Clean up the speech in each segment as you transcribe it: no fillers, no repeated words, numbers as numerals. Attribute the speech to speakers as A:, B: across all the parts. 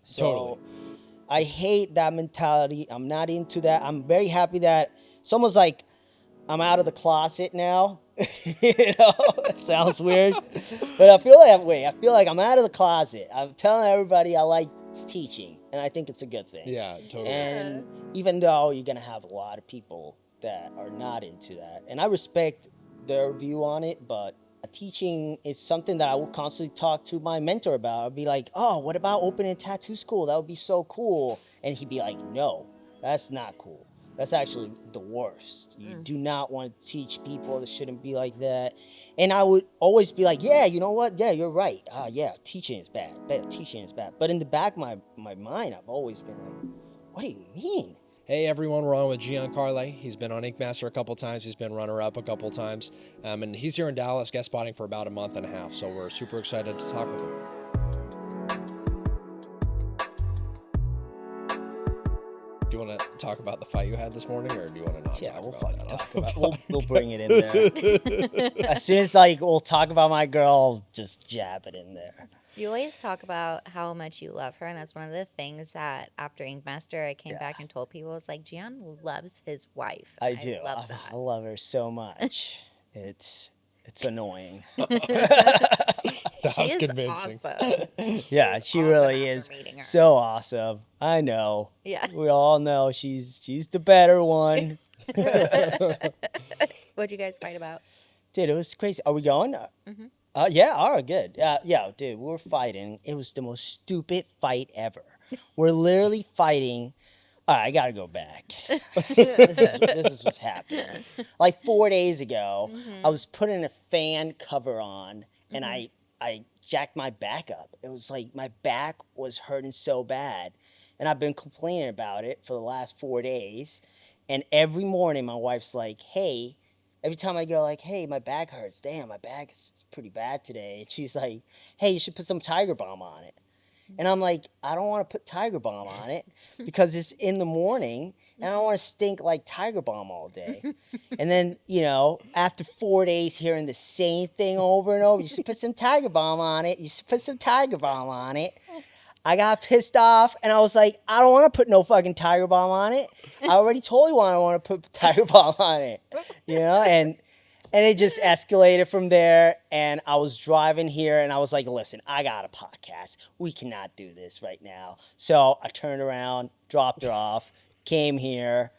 A: So
B: Totally.
A: I hate that mentality. I'm not into that. I'm very happy that it's almost like I'm out of the closet now. It sounds weird, but I feel that way. I feel like I'm out of the closet. I'm telling everybody I like teaching, and I think it's a good thing.
B: Yeah, totally.
A: And even though you're gonna have a lot of people that are not into that, and I respect their view on it, but teaching is something that I will constantly talk to my mentor about. I'd be like, "Oh, what about opening a tattoo school? That would be so cool." And he'd be like, "No, that's not cool. That's actually the worst. You do not want to teach people. It shouldn't be like that." And I would always be like, "Yeah, you know what? Yeah, you're right. Yeah, teaching is bad. Teaching is bad." But in the back of my mind, I've always been like, "What do you mean?"
B: Hey everyone, we're on with Gian Karle. He's been on Ink Master a couple times. He's been runner-up a couple times. And he's here in Dallas guest spotting for about a month and a half. So we're super excited to talk with him. Do you want to talk about the fight you had this morning, or do you want to not talk about that?
A: We'll bring it in there. As soon as we'll talk about my girl, I'll just jab it in there.
C: You always talk about how much you love her, and that's one of the things that after Ink Master, I came back and told people, it's like, Gian loves his wife.
A: I do.
C: Love that.
A: I love her so much. It's annoying.
B: That was convincing.
C: Awesome.
A: Yeah, she really is so awesome. I know.
C: Yeah.
A: We all know she's the better one.
C: What'd you guys fight about?
A: Dude, it was crazy. Are we going?
C: Mm-hmm.
A: Yeah, all right, good. Yeah, dude, we were fighting. It was the most stupid fight ever. We're literally fighting. All right, I gotta go back. This is what's happening. Like 4 days ago, I was putting a fan cover on, and I jacked my back up. It was like my back was hurting so bad, and I've been complaining about it for the last 4 days. And every morning, my wife's like, "Hey." Every time I go like, "Hey, my back hurts. Damn, my back is pretty bad today." And she's like, "Hey, you should put some Tiger Balm on it." And I'm like, "I don't want to put Tiger Balm on it because it's in the morning and I don't want to stink like Tiger Balm all day." And then, after 4 days hearing the same thing over and over, "You should put some Tiger Balm on it. You should put some Tiger Balm on it." I got pissed off, and I was like, "I don't want to put no fucking Tiger Balm on it. I already told you I don't want to put Tiger Balm on it." And it just escalated from there, and I was driving here, and I was like, "Listen, I got a podcast. We cannot do this right now." So I turned around, dropped her off, came here.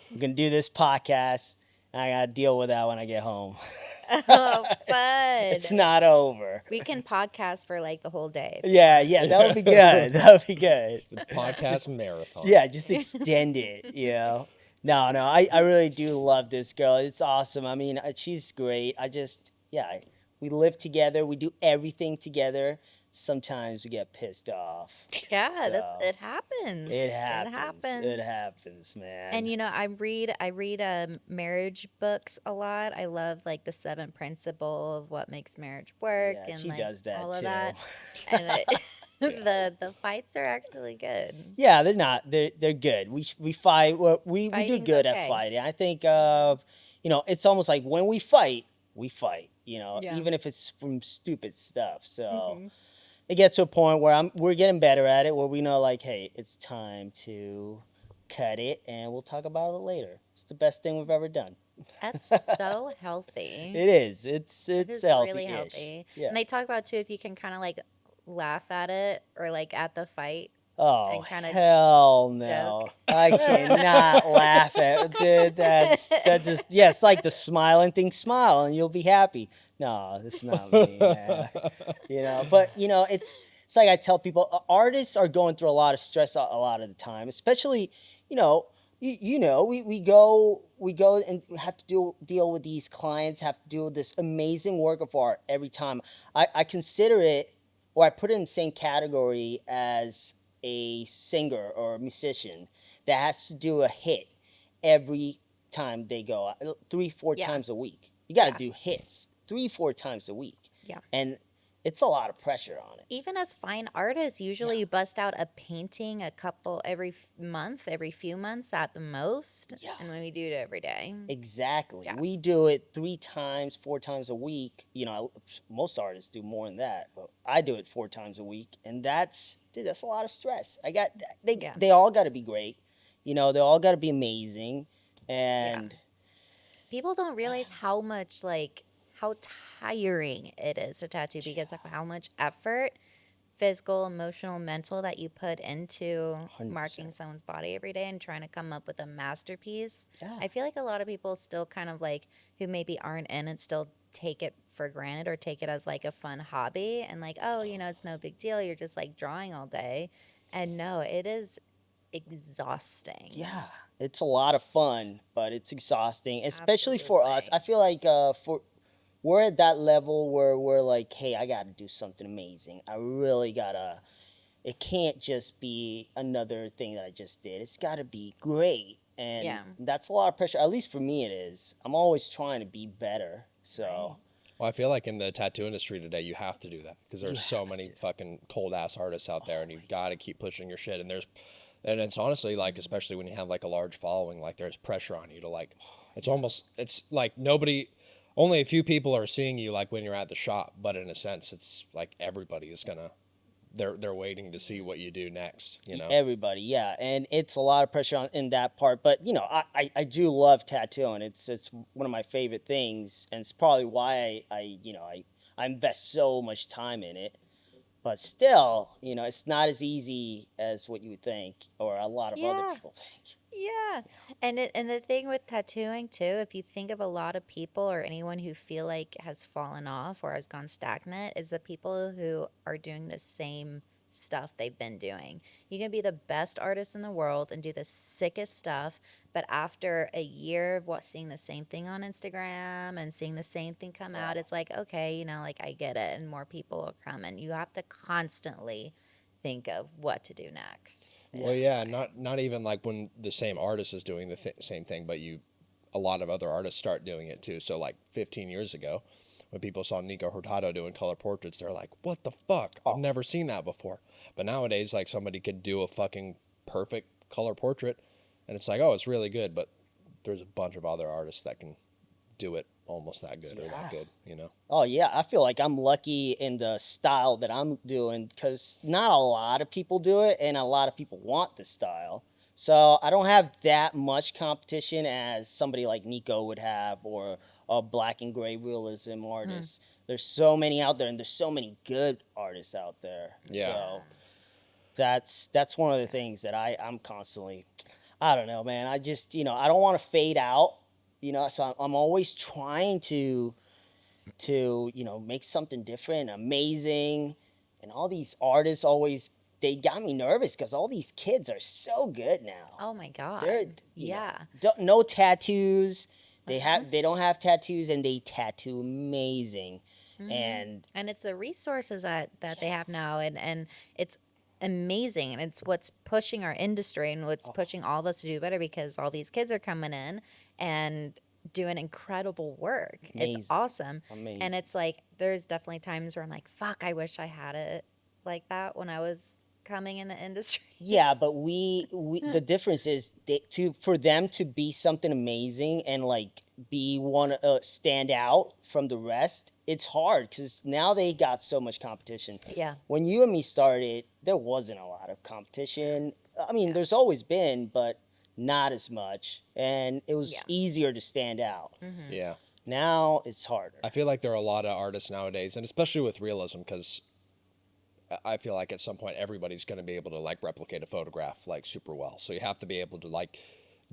A: I'm going to do this podcast, and I got to deal with that when I get home.
C: Oh, fun.
A: It's not over.
C: We can podcast for like the whole day.
A: Yeah, that would be good. That would be good.
B: The podcast marathon.
A: Yeah, just extend it, No, I really do love this girl. It's awesome. I mean, she's great. We live together. We do everything together. Sometimes we get pissed off.
C: Yeah,
A: So,
C: it happens.
A: It happens, man.
C: And I read marriage books a lot. I love like the 7 principles of what makes marriage work,
A: Yeah,
C: and
A: she
C: like
A: does that
C: all of
A: too.
C: that. And the fights are actually good.
A: Yeah, they're not. They're good. We fight. We do
C: Fighting's
A: good
C: okay.
A: at fighting. I think it's almost like when we fight.
C: Yeah.
A: Even if it's from stupid stuff. So it gets to a point where we're getting better at it, where we know like, hey, it's time to cut it, and we'll talk about it later. It's the best thing we've ever done.
C: That's so healthy.
A: It is. It's
C: It is
A: healthy.
C: really healthy.
A: Yeah.
C: And they talk about too, if you can kind of like laugh at it or like at the fight.
A: Oh,
C: and kinda
A: hell no.
C: joke.
A: I cannot laugh at it, dude. It's like the smiling thing. Smile and you'll be happy. No, that's not me, man. But, it's like I tell people, artists are going through a lot of stress a lot of the time, especially, we go and have to deal with these clients, have to deal with this amazing work of art every time. I consider it, or I put it in the same category as a singer or a musician that has to do a hit every time they go out, 3-4 times a week. You got to do hits 3-4 times a week.
C: Yeah.
A: And it's a lot of pressure on it.
C: Even as fine artists, usually you bust out a painting every month, every few months at the most.
A: Yeah.
C: And when we do it every day.
A: Exactly.
C: Yeah.
A: We do it 3 times, 4 times a week. You know, most artists do more than that, but I do it 4 times a week, and that's a lot of stress. They all got to be great. You know, they all got to be amazing, and
C: People don't realize how much, how tiring it is to tattoo because of how much effort, physical, emotional, mental, that you put into
A: 100%.
C: marking someone's body every day and trying to come up with a masterpiece.
A: Yeah.
C: I feel like a lot of people still kind of who maybe aren't in it still take it for granted or take it as a fun hobby and oh, it's no big deal. You're just drawing all day. And no, it is exhausting.
A: Yeah, it's a lot of fun, but it's exhausting, especially for us. I feel like we're at that level where we're like, hey, I got to do something amazing. I really gotta. It can't just be another thing that I just did. It's got to be great, and that's a lot of pressure. At least for me, it is. I'm always trying to be better. So.
B: Well, I feel like in the tattoo industry today, you have to do that because there's so many fucking cold ass artists out there, and you got to keep pushing your shit. And it's honestly especially when you have a large following, there's pressure on you to it's only a few people are seeing you when you're at the shop, but in a sense, it's everybody is gonna. They're waiting to see what you do next, you know.
A: Everybody, yeah, and it's a lot of pressure in that part. But I do love tattooing. It's one of my favorite things, and it's probably why I invest so much time in it. But still, it's not as easy as what you would think, or a lot of other people think.
C: Yeah. And the thing with tattooing too, if you think of a lot of people or anyone who feel like has fallen off or has gone stagnant, is the people who are doing the same stuff they've been doing. You can be the best artist in the world and do the sickest stuff, but after a year of seeing the same thing on Instagram and seeing the same thing come out, it's okay, I get it, and more people will come, and you have to constantly think of what to do next.
B: Well, yeah, not even when the same artist is doing the same thing, but a lot of other artists start doing it too. So 15 years ago, when people saw Nico Hurtado doing color portraits, they're like, "What the fuck? I've never seen that before." But nowadays, somebody could do a fucking perfect color portrait, and it's oh, it's really good. But there's a bunch of other artists that can do it almost that good or that good, you know?
A: Oh, yeah. I feel like I'm lucky in the style that I'm doing because not a lot of people do it and a lot of people want the style. So I don't have that much competition as somebody like Nico would have or a black and gray realism artist. There's so many out there and there's so many good artists out there.
B: Yeah.
A: So that's one of the things that I'm constantly, I don't know, man. I just, I don't want to fade out. So I'm always trying to make something different, amazing, and all these artists they got me nervous because all these kids are so good now.
C: Oh my God!
A: They're no tattoos. They don't have tattoos and they tattoo amazing, and
C: it's the resources that they have now, and it's amazing, and it's what's pushing our industry and what's pushing all of us to do better because all these kids are coming in and doing incredible work.
A: Amazing.
C: It's awesome.
A: Amazing.
C: And it's there's definitely times where I'm like, fuck, I wish I had it like that when I was coming in the industry.
A: Yeah, but we the difference is for them to be something amazing and be one stand out from the rest. It's hard because now they got so much competition.
C: Yeah.
A: When you and me started, there wasn't a lot of competition. I mean, there's always been, but not as much, and it was easier to stand out.
B: Yeah.
A: Now it's harder.
B: I feel like there are a lot of artists nowadays, and especially with realism, because I feel like at some point everybody's going to be able to replicate a photograph super well. So you have to be able to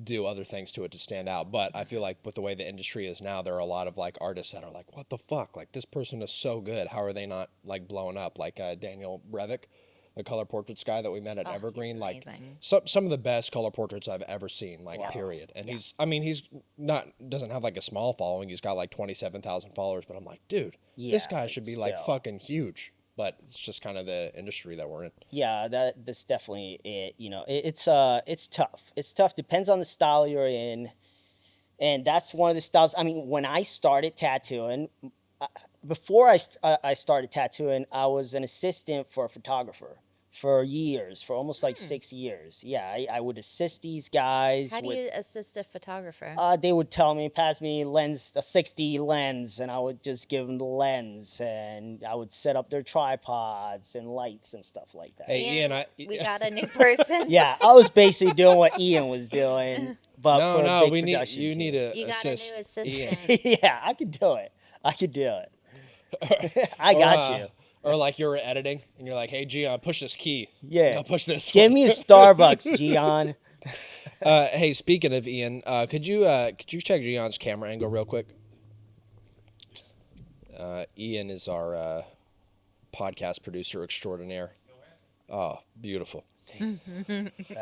B: do other things to it to stand out. But I feel like with the way the industry is now, there are a lot of artists that are what the fuck? This person is so good. How are they not blowing up? Daniel Brevik, the color portraits guy that we met at Evergreen, some of the best color portraits I've ever seen, period. And he's doesn't have a small following. He's got 27,000 followers, but I'm dude, this guy should be fucking huge. But it's just kind of the industry that we're in.
A: Yeah, that's definitely it. It's tough. It's tough. Depends on the style you're in, and that's one of the styles. I mean, when I started tattooing, before I started tattooing, I was an assistant for a photographer for years, for almost like 6 years. Yeah, I would assist these guys
C: How do
A: with.
C: you assist a photographer?
A: They would tell me, pass me lens, a 60 lens, and I would just give them the lens, and I would set up their tripods and lights and stuff like that.
B: Hey, Ian,
C: we got a new person.
A: Yeah, I was basically doing what Ian was doing, but
B: no,
A: for a
B: no,
A: big
B: we need
A: production
B: you
A: team.
B: need to
C: You got a new
B: assist Ian.
C: assistant.
A: Yeah, I could do it. I could do it. I got you.
B: Or like you're editing and you're like, hey, Gian, push this key.
A: Yeah.
B: No, push this
A: Give
B: one.
A: me a Starbucks, Gian.
B: Hey, speaking of Ian, could you check Gian's camera angle real quick? Ian is our podcast producer extraordinaire. Oh, beautiful.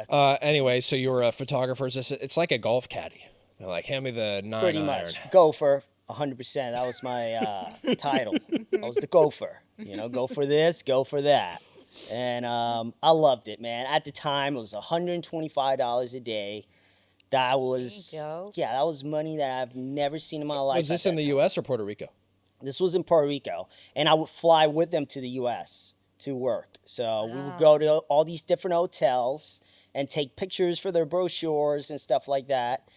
B: Anyway, so you're a photographer. It's like a golf caddy. You're like, hand me the 9
A: Pretty
B: iron.
A: much. Gopher, 100%. That was my title. I was the gopher. You know, go for this, go for that. And I loved it, man. At the time, it was $125 a day. That was,
C: There you go.
A: yeah, that was money that I've never seen in my life.
B: Was this in the U.S. or Puerto Rico?
A: This was in Puerto Rico, and I would fly with them to the U.S. to work. So we would go to all these different hotels and take pictures for their brochures and stuff like that.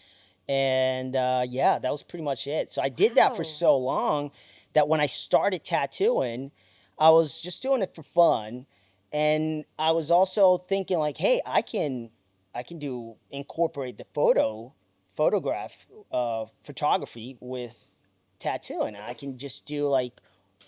A: And yeah, that was pretty much it. So I did that for
C: Wow.
A: so long that when I started tattooing, I was just doing it for fun, and I was also thinking like, hey, I can incorporate the photograph photography with tattooing. I can just do like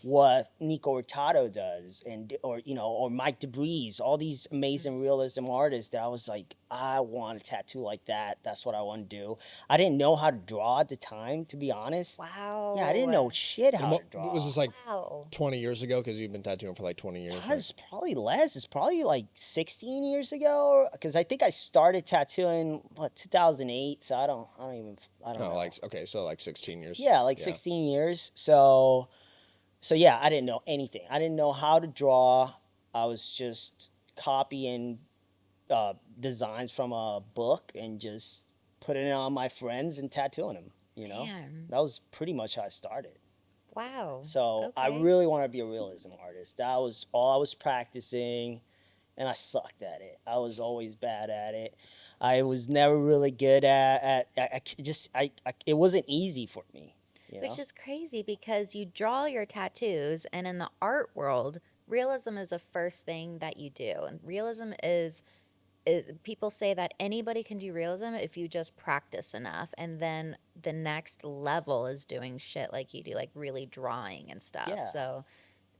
A: what Nico Hurtado does, or Mike DeBreeze, all these amazing realism artists that I was like, I want a tattoo like that. That's what I want to do. I didn't know how to draw at the time, to be honest.
C: Wow.
A: Yeah, I didn't know shit how to draw.
B: Was this like
C: Wow.
B: 20 years ago? Because you've been tattooing for like 20 years. right?
A: It's probably less. It's probably like 16 years ago, because I think I started tattooing 2008. So I don't
B: Oh,
A: know.
B: like okay, so like 16 years.
A: Yeah, like 16 years. So yeah, I didn't know anything. I didn't know how to draw. I was just copying designs from a book and just putting it on my friends and tattooing them. You know,
C: Man.
A: that was pretty much how I started.
C: Wow.
A: So I
C: Okay.
A: really want to be a realism artist. That was all I was practicing, and I sucked at it. I was always bad at it. I was never really good at it wasn't easy for me. You know?
C: Which is crazy because you draw your tattoos, and in the art world, realism is the first thing that you do. And realism is people say that anybody can do realism if you just practice enough, and then the next level is doing shit like you do, like really drawing and stuff.
A: Yeah.
C: So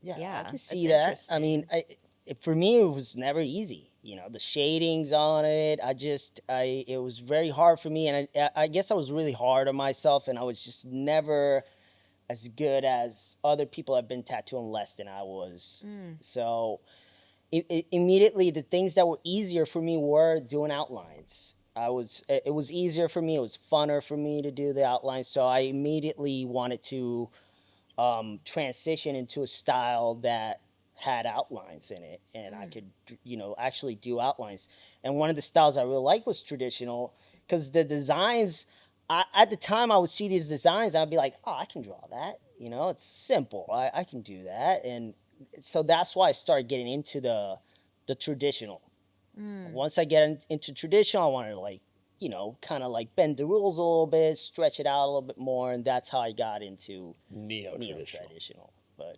A: Yeah, I
C: yeah,
A: can
C: that's
A: see that. I mean,
C: interesting.
A: for me, it was never easy. You know, the shadings on it. It was very hard for me, and I guess I was really hard on myself, and I was just never as good as other people have been tattooing less than I was. So, immediately the things that were easier for me were doing outlines. It was easier for me. It was funner for me to do the outlines. So I immediately wanted to transition into a style that had outlines in it, and I could, actually do outlines. And one of the styles I really liked was traditional, because the designs, at the time, I would see these designs, and I'd be like, oh, I can draw that. You know, it's simple. I can do that. And so that's why I started getting into the traditional. Once I get into traditional, I wanted to kind of like bend the rules a little bit, stretch it out a little bit more, and that's how I got into
B: Neo-traditional.
A: neo-traditional. But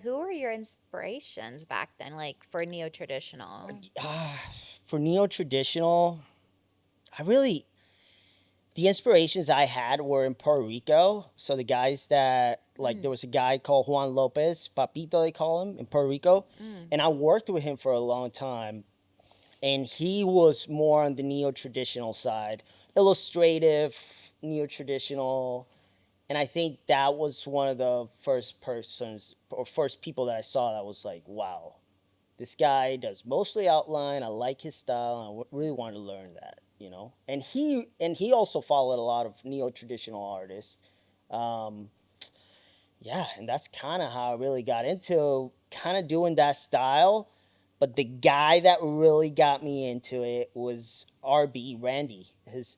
C: Who were your inspirations back then, like for neo-traditional?
A: for neo-traditional, the inspirations I had were in Puerto Rico. So the guys that, there was a guy called Juan Lopez, Papito they call him, in Puerto Rico. And I worked with him for a long time. And he was more on the neo-traditional side, illustrative, neo-traditional. And I think that was one of the first people that I saw that was like, wow, this guy does mostly outline. I like his style. And I really wanted to learn that, you know. And he also followed a lot of neo-traditional artists. Yeah, and that's kind of how I really got into kind of doing that style. But the guy that really got me into it was RB Randy. His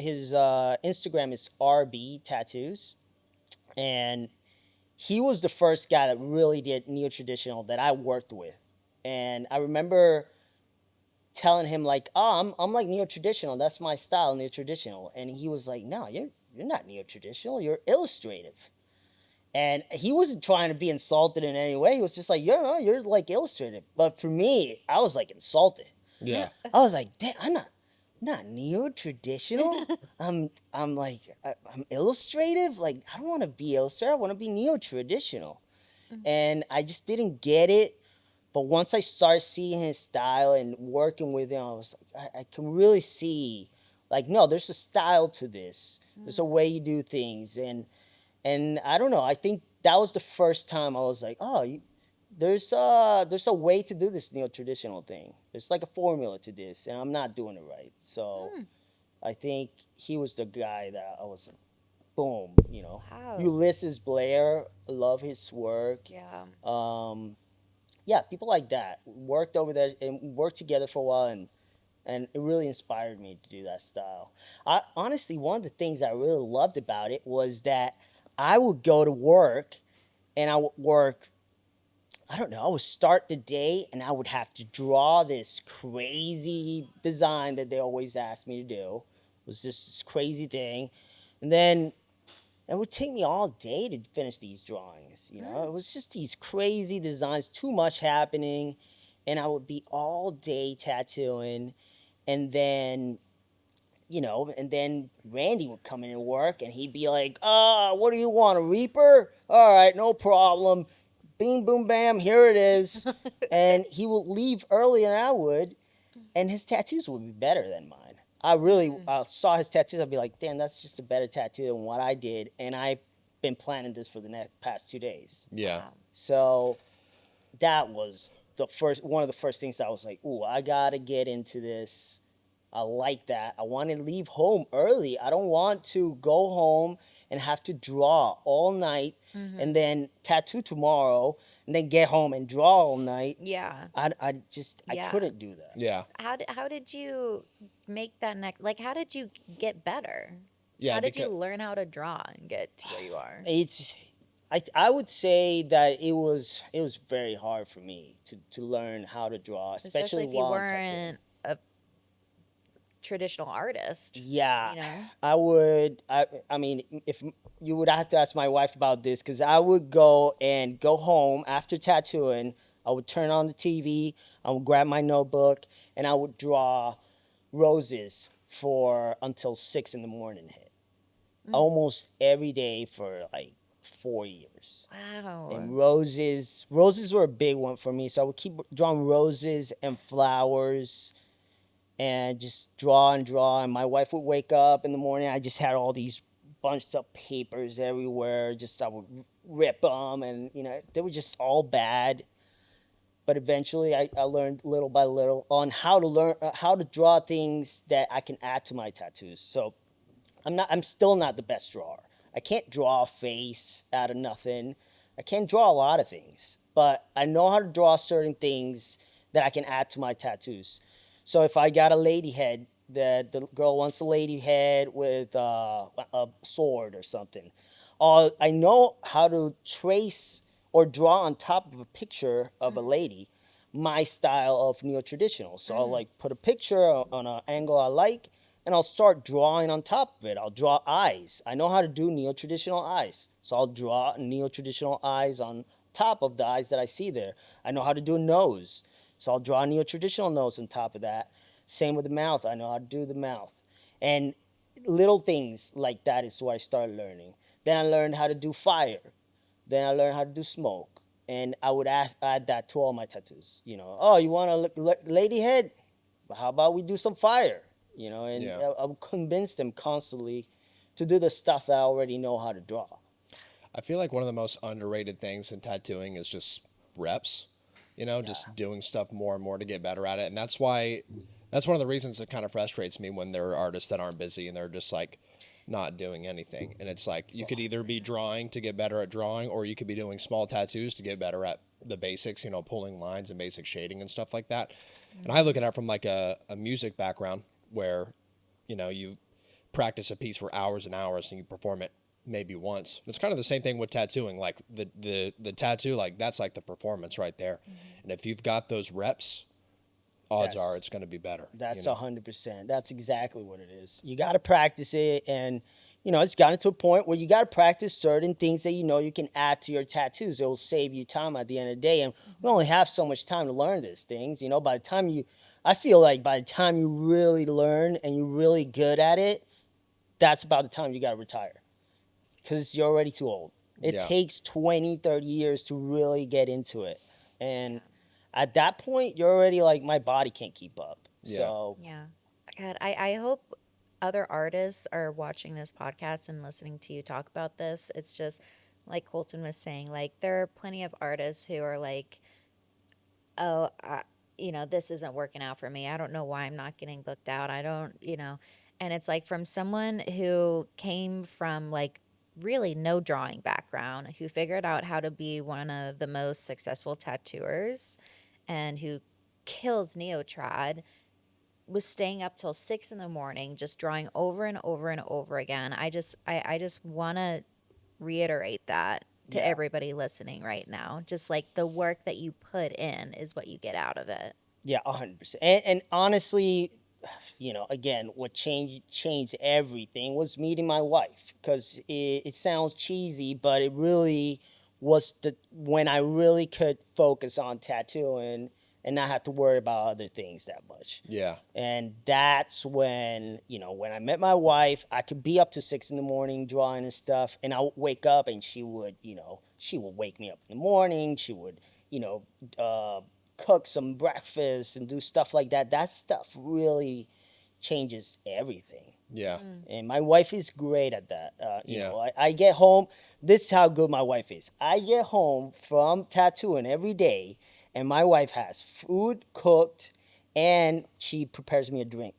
A: Instagram is RB Tattoos, and he was the first guy that really did neo-traditional that I worked with. And I remember telling him like, "Oh, I'm like neo-traditional. That's my style, neo-traditional." And he was like, "No, you're not neo-traditional. You're illustrative." And he wasn't trying to be insulted in any way. He was just like, you're like illustrative." But for me, I was like insulted.
B: Yeah.
A: I was like, "Damn, I'm not neo-traditional. I'm like I'm illustrative. Like I don't want to be illustrative. I want to be neo-traditional." And I just didn't get it. But once I started seeing his style and working with him, I was like, I can really see, like, no, there's a style to this. There's a way you do things, and I don't know. I think that was the first time I was like, oh, there's a way to do this neo traditional thing. There's like a formula to this, and I'm not doing it right. So I think he was the guy that I was like, boom,
C: Wow.
A: Ulysses Blair, love his work.
C: Yeah.
A: Yeah, people like that worked over there and worked together for a while, and it really inspired me to do that style. I honestly, one of the things I really loved about it was that I would go to work and I would work. I don't know. I would start the day and I would have to draw this crazy design that they always asked me to do. It was just this crazy thing, and then it would take me all day to finish these drawings. It was just these crazy designs, too much happening, and I would be all day tattooing, and then and then Randy would come in and work, and he'd be like, what do you want, a Reaper? All right, no problem. Bing, boom, bam, here it is. And he would leave earlier than I would, and his tattoos would be better than mine. I really saw his tattoos. I'd be like, damn, that's just a better tattoo than what I did. And I've been planning this for the past 2 days.
B: Yeah.
C: Wow.
A: So that was one of the first things I was like, ooh, I gotta get into this. I like that. I want to leave home early. I don't want to go home and have to draw all night and then tattoo tomorrow and then get home and draw all night.
C: Yeah.
A: I
C: Yeah.
A: couldn't do that.
B: Yeah.
C: How did you make that next, like, how did you get better?
B: Yeah.
C: How did you
B: because-
C: learn how to draw and get to where you are?
A: It's I would say that it was very hard for me to learn how to draw,
C: Especially if you
A: while I'm tattooing.
C: weren't a traditional artist.
A: Yeah,
C: You know?
A: I would. I mean, if you would have to ask my wife about this, because I would go home after tattooing. I would turn on the TV. I would grab my notebook and I would draw roses for until 6 in the morning hit. Almost every day for like 4 years.
C: Wow.
A: And roses were a big one for me. So I would keep drawing roses and flowers and just draw and draw. And my wife would wake up in the morning. I just had all these bunched up papers everywhere. Just I would rip them, and they were just all bad. But eventually, I learned little by little on how to draw things that I can add to my tattoos. So I'm still not the best drawer. I can't draw a face out of nothing. I can't draw a lot of things, but I know how to draw certain things that I can add to my tattoos. So if I got a lady head, that the girl wants a lady head with a sword or something, I know how to trace or draw on top of a picture of a lady my style of neo-traditional. So I'll like put a picture on an angle I like, and I'll start drawing on top of it. I'll draw eyes. I know how to do neo-traditional eyes. So I'll draw neo-traditional eyes on top of the eyes that I see there. I know how to do a nose. So I'll draw a neo-traditional nose on top of that. Same with the mouth. I know how to do the mouth. And little things like that is where I started learning. Then I learned how to do fire. Then I learned how to do smoke. And I would add that to all my tattoos. Oh, you want a lady head? Well, how about we do some fire? And
B: Yeah.
A: I would convince them constantly to do the stuff that I already know how to draw.
B: I feel like one of the most underrated things in tattooing is just reps. Just doing stuff more and more to get better at it. And that's one of the reasons that kind of frustrates me when there are artists that aren't busy and they're just like not doing anything. And it's like you could either be drawing to get better at drawing, or you could be doing small tattoos to get better at the basics, pulling lines and basic shading and stuff like that. And I look at it from like a music background where, you practice a piece for hours and hours and you perform it maybe once. It's kind of the same thing with tattooing. Like the tattoo, like that's like the performance right there. And if you've got those reps, odds
A: Yes.
B: are it's going to be better.
A: That's
B: you know?
A: 100%. That's exactly what it is. You got to practice it, and it's gotten to a point where you got to practice certain things that you can add to your tattoos. It will save you time at the end of the day, and we only have so much time to learn these things. By the time I feel like by the time you really learn and you're really good at it, that's about the time you got to retire, because you're already too old. It
B: Yeah.
A: takes 20, 30 years to really get into it, and at that point, you're already like, my body can't keep up.
B: Yeah.
A: So
C: Yeah. God, I hope other artists are watching this podcast and listening to you talk about this. It's just like Colton was saying, like there are plenty of artists who are like, oh, this isn't working out for me. I don't know why I'm not getting booked out. I don't, and it's like from someone who came from like really no drawing background, who figured out how to be one of the most successful tattooers and who kills neotrad, was staying up till 6 in the morning just drawing over and over and over again. I just want to reiterate that to
A: Yeah.
C: everybody listening right now. Just like the work that you put in is what you get out of it.
A: yeah, 100%. And honestly, again, what changed everything was meeting my wife, because it sounds cheesy, but it really was when I really could focus on tattooing and not have to worry about other things that much.
B: Yeah.
A: And that's when I met my wife, I could be up to 6 in the morning drawing and stuff, and I would wake up and she would wake me up in the morning. She would, cook some breakfast and do stuff like that. That stuff really changes everything.
B: Yeah.
A: And my wife is great at that.
B: Yeah.
A: I get home. This is how good my wife is. I get home from tattooing every day, and my wife has food cooked, and she prepares me a drink,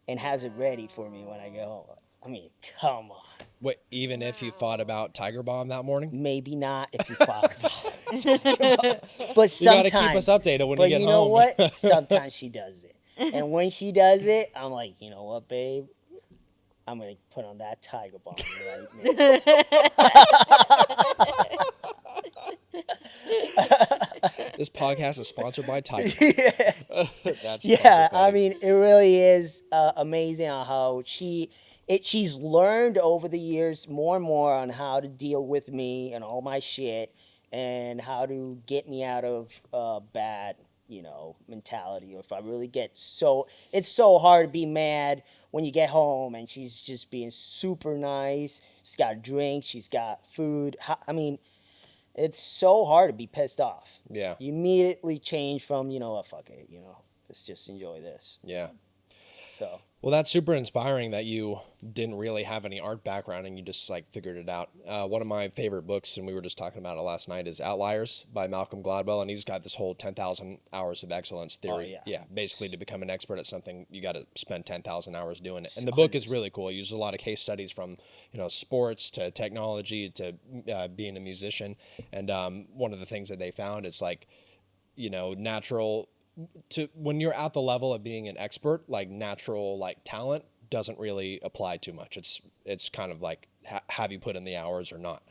A: and has it ready for me when I get home. I mean, come on.
B: Wait, even if you thought about Tiger Balm that morning,
A: Maybe not if you thought about it. But
B: you got to
A: sometimes.
B: keep us updated when
A: But
B: you get
A: you know
B: home.
A: what? Sometimes she does it. And when she does it, I'm like, you know what, babe? I'm going to put on that Tiger Balm right now.
B: This podcast is sponsored by Tiger.
A: Yeah.
B: That's
A: Yeah,
B: fucking funny.
A: I mean, it really is amazing on how she's learned over the years more and more on how to deal with me and all my shit, and how to get me out of bad, mentality. Or if I really it's so hard to be mad when you get home and she's just being super nice. She's got a drink, she's got food. I mean, it's so hard to be pissed off.
B: Yeah.
A: You immediately change from, fuck it, let's just enjoy this.
B: Yeah.
A: So,
B: Well, that's super inspiring that you didn't really have any art background and you just like figured it out. One of my favorite books, and we were just talking about it last night, is Outliers by Malcolm Gladwell, and he's got this whole 10,000 hours of excellence theory.
A: yeah.
B: Basically, to become an expert at something, you got to spend 10,000 hours doing it. And the book is really cool. It uses a lot of case studies from sports to technology to being a musician. And one of the things that they found is like natural. When you're at the level of being an expert, like natural like talent doesn't really apply too much. It's kind of like have you put in the hours or not?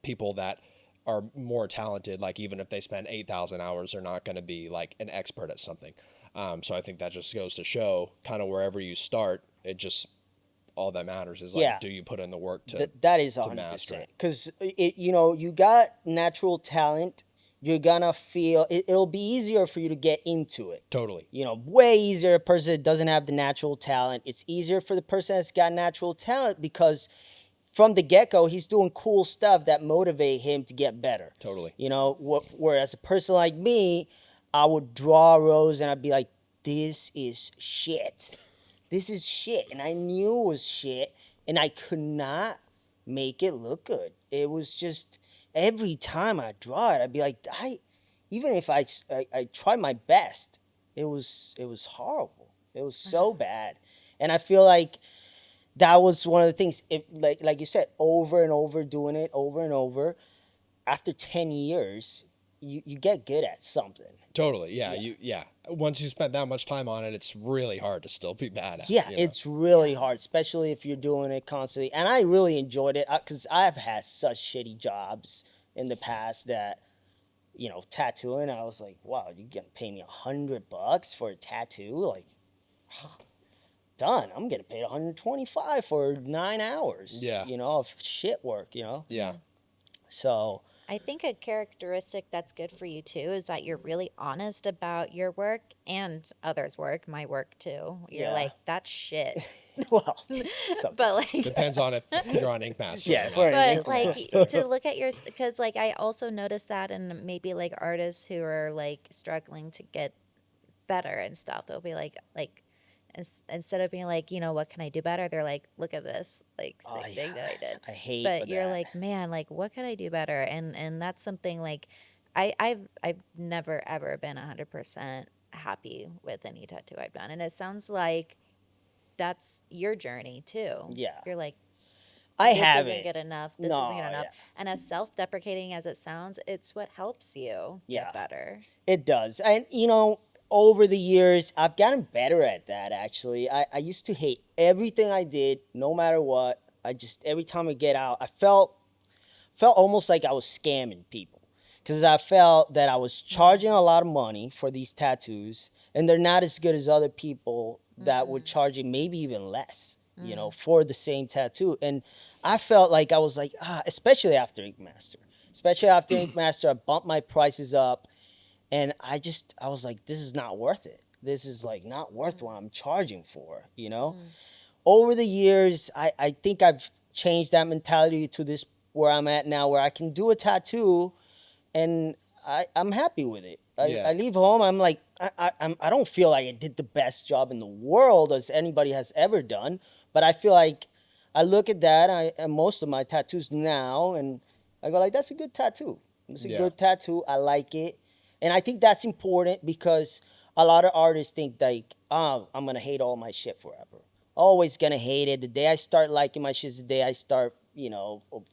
B: People that are more talented, like even if they spend 8,000 hours, they're not going to be like an expert at something. So I think that just goes to show kind of wherever you start, it just all that matters is like, do you put in the work to
A: that is
B: to master
A: 100%.
B: it?
A: Because you got natural talent. You're gonna feel it'll be easier for you to get into it.
B: Totally.
A: Way easier. A person that doesn't have the natural talent. It's easier for the person that's got natural talent, because from the get-go, he's doing cool stuff that motivate him to get better.
B: Totally.
A: Whereas a person like me, I would draw rows and I'd be like, this is shit. This is shit. And I knew it was shit, and I could not make it look good. It was just, every time I draw it, I'd be like, even if I tried my best, it was horrible. It was so bad. And I feel like that was one of the things, like you said, over and over, doing it over and over. After 10 years, you get good at something.
B: Totally. Yeah. Once you spend that much time on it, it's really hard to still be bad at.
A: Yeah,
B: You know?
A: it's really hard, especially if you're doing it constantly. And I really enjoyed it because I've had such shitty jobs in the past that, tattooing. I was like, wow, you gonna pay me $100 for a tattoo? Like, done. I'm getting paid 125 for 9 hours.
B: Yeah.
A: Of shit work.
B: Yeah.
A: So
C: I think a characteristic that's good for you too is that you're really honest about your work and others' work, my work too. You're
A: Yeah.
C: like, that's shit.
A: well,
C: But like,
B: Depends on if you're on Ink Master.
A: Yeah,
B: or
A: for
B: not.
A: an
C: but like to look at your, because like I also noticed that in maybe like artists who are like struggling to get better and stuff, they'll be like, instead of being like, what can I do better? They're like, look at this like sick thing that I did.
A: I hate.
C: But you're
A: that.
C: like, man, like what could I do better? And that's something like I've never ever been 100% happy with any tattoo I've done, and it sounds like that's your journey too.
A: Yeah.
C: You're like,
A: I
C: this
A: haven't.
C: isn't good enough. This
A: No,
C: isn't good enough.
A: yeah.
C: And as self-deprecating as it sounds, it's what helps you
A: Yeah.
C: get better.
A: It does. And, over the years, I've gotten better at that, actually. I used to hate everything I did, no matter what. Every time I get out, I felt almost like I was scamming people. Because I felt that I was charging a lot of money for these tattoos, and they're not as good as other people that would charge you maybe even less, for the same tattoo. And I felt like I was like, especially after Ink Master. Especially after Ink Master, I bumped my prices up. And I was like, this is not worth it. This is like not worth what I'm charging for, Over the years, I think I've changed that mentality to this where I'm at now, where I can do a tattoo and I'm happy with it. I leave home, I'm like, I don't feel like I did the best job in the world as anybody has ever done, but I feel like I look at that and most of my tattoos now, and I go like, that's a good tattoo. It's a good tattoo. I like it. And I think that's important because a lot of artists think like, I'm going to hate all my shit forever. Always going to hate it. The day I start liking my shit is the day I start,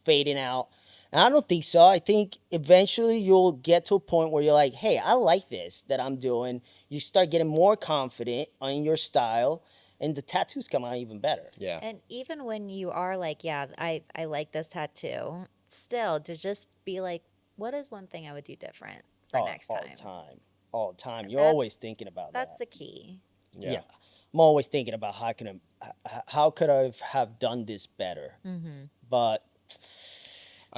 A: fading out. And I don't think so. I think eventually you'll get to a point where you're like, hey, I like this that I'm doing. You start getting more confident in your style and the tattoos come out even better.
B: Yeah.
C: And even when you are like, yeah, I like this tattoo, still to just be like, what is one thing I would do different for next time?
A: All the time. You're
C: That's-
A: always thinking about
C: That's
A: that.
C: the key.
B: Yeah.
A: I'm always thinking about how could I have done this better. But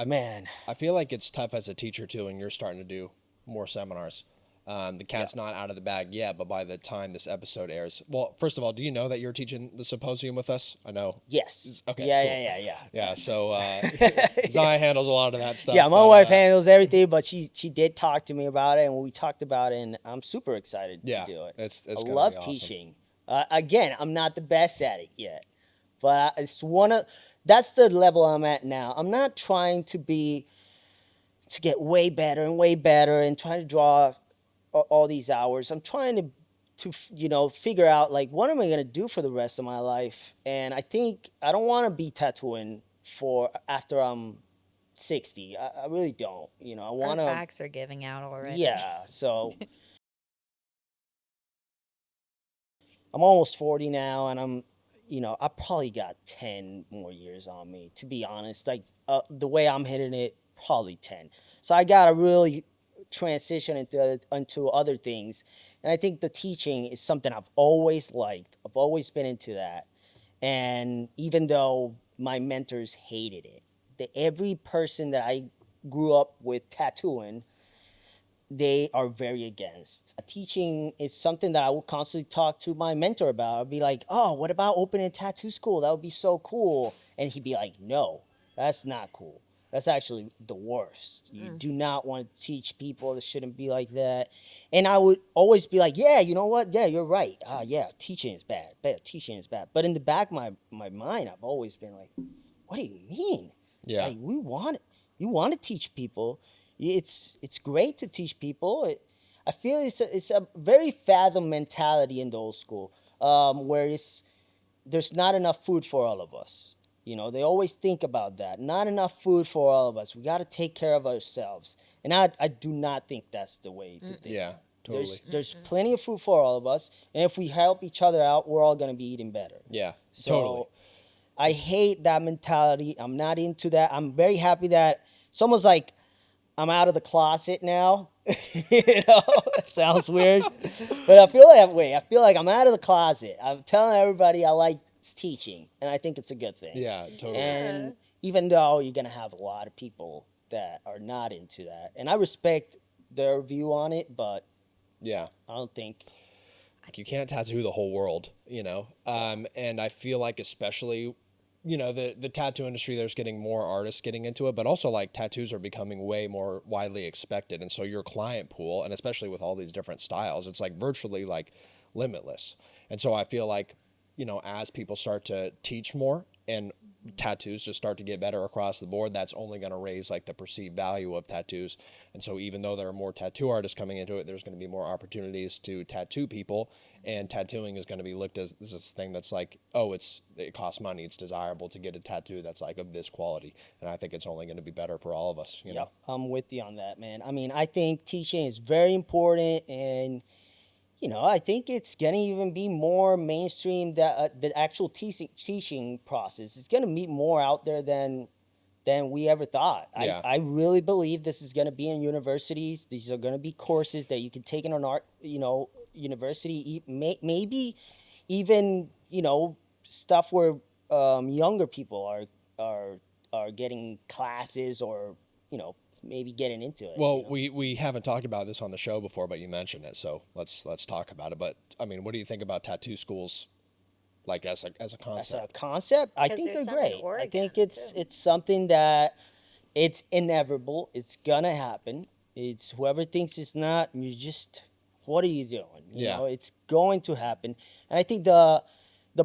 A: man,
B: I feel like it's tough as a teacher too, and you're starting to do more seminars. The cat's not out of the bag yet, but by the time this episode airs, well, first of all, do you know that you're teaching the symposium with us? I know.
A: yes.
B: Okay,
A: Yeah,
B: cool.
A: yeah.
B: Yeah, so Zaya handles a lot of that stuff.
A: Yeah, my
B: but,
A: wife handles everything, but she did talk to me about it, and we talked about it, and I'm super excited to do it.
B: It's
A: I
B: gonna
A: love
B: be awesome.
A: teaching. Again, I'm not the best at it yet, but that's the level I'm at now. I'm not trying to get way better and try to draw all these hours. I'm trying to figure out like what am I gonna do for the rest of my life, and I think I don't want to be tattooing for after I'm 60. I really don't. I want
C: Our
A: to.
C: backs are giving out already.
A: Yeah, so I'm almost 40 now, and I probably got 10 more years on me, to be honest. Like the way I'm hitting it, probably 10. So I gotta really transition into other things, and I think the teaching is something I've always liked. I've always been into that, and even though my mentors hated it, every person that I grew up with tattooing, they are very against. Teaching is something that I will constantly talk to my mentor about. I'll be like, oh, what about opening a tattoo school? That would be so cool. And he'd be like, no, that's not cool. That's actually the worst. You do not want to teach people. It shouldn't be like that. And I would always be like, yeah, you know what? Yeah, you're right. Yeah, teaching is bad. Teaching is bad. But in the back of my mind, I've always been like, what do you mean?
B: Yeah.
A: Like, you want to teach people. It's great to teach people. I feel it's a very fathom mentality in the old school, where there's not enough food for all of us. You know, they always think about that. Not enough food for all of us. We got to take care of ourselves. And I do not think that's the way to think.
B: Yeah, totally.
A: There's plenty of food for all of us, and if we help each other out, we're all gonna be eating better.
B: Yeah,
A: So
B: totally.
A: I hate that mentality. I'm not into that. I'm very happy that it's almost like I'm out of the closet now. You know, it sounds weird, but I feel that way. I feel like I'm out of the closet. I'm telling everybody I like teaching, and I think it's a good thing.
B: Yeah, totally.
A: And even though you're gonna have a lot of people that are not into that, and I respect their view on it, but
B: Yeah.
A: I don't think.
B: Like, you can't tattoo the whole world, and I feel like especially, the tattoo industry, there's getting more artists getting into it, but also like tattoos are becoming way more widely expected. And so your client pool, and especially with all these different styles, it's like virtually like limitless. And so I feel like, as people start to teach more and tattoos just start to get better across the board, that's only going to raise like the perceived value of tattoos. And so even though there are more tattoo artists coming into it, there's going to be more opportunities to tattoo people, and tattooing is going to be looked as this thing that's like, oh, it costs money, it's desirable to get a tattoo that's like of this quality. And I think it's only going to be better for all of us, you know.
A: I'm with you on that, man. I mean, I think teaching is very important, and I think it's gonna even be more mainstream, that the actual teaching process is gonna be more out there than we ever thought.
B: Yeah.
A: I really believe this is gonna be in universities. These are gonna be courses that you can take in an art, university. Maybe even stuff where younger people are getting classes, or maybe getting into it.
B: Well, we haven't talked about this on the show before, but you mentioned it, so let's talk about it. But I mean, what do you think about tattoo schools, like as a concept?
A: As a concept, I
C: 'Cause
A: think
C: there's
A: they're
C: some in
A: great. I
C: Oregon,
A: think it's
C: too.
A: it's something that it's inevitable. It's gonna happen. It's whoever thinks it's not, you just, what are you doing?
B: Yeah.
A: It's going to happen. And I think the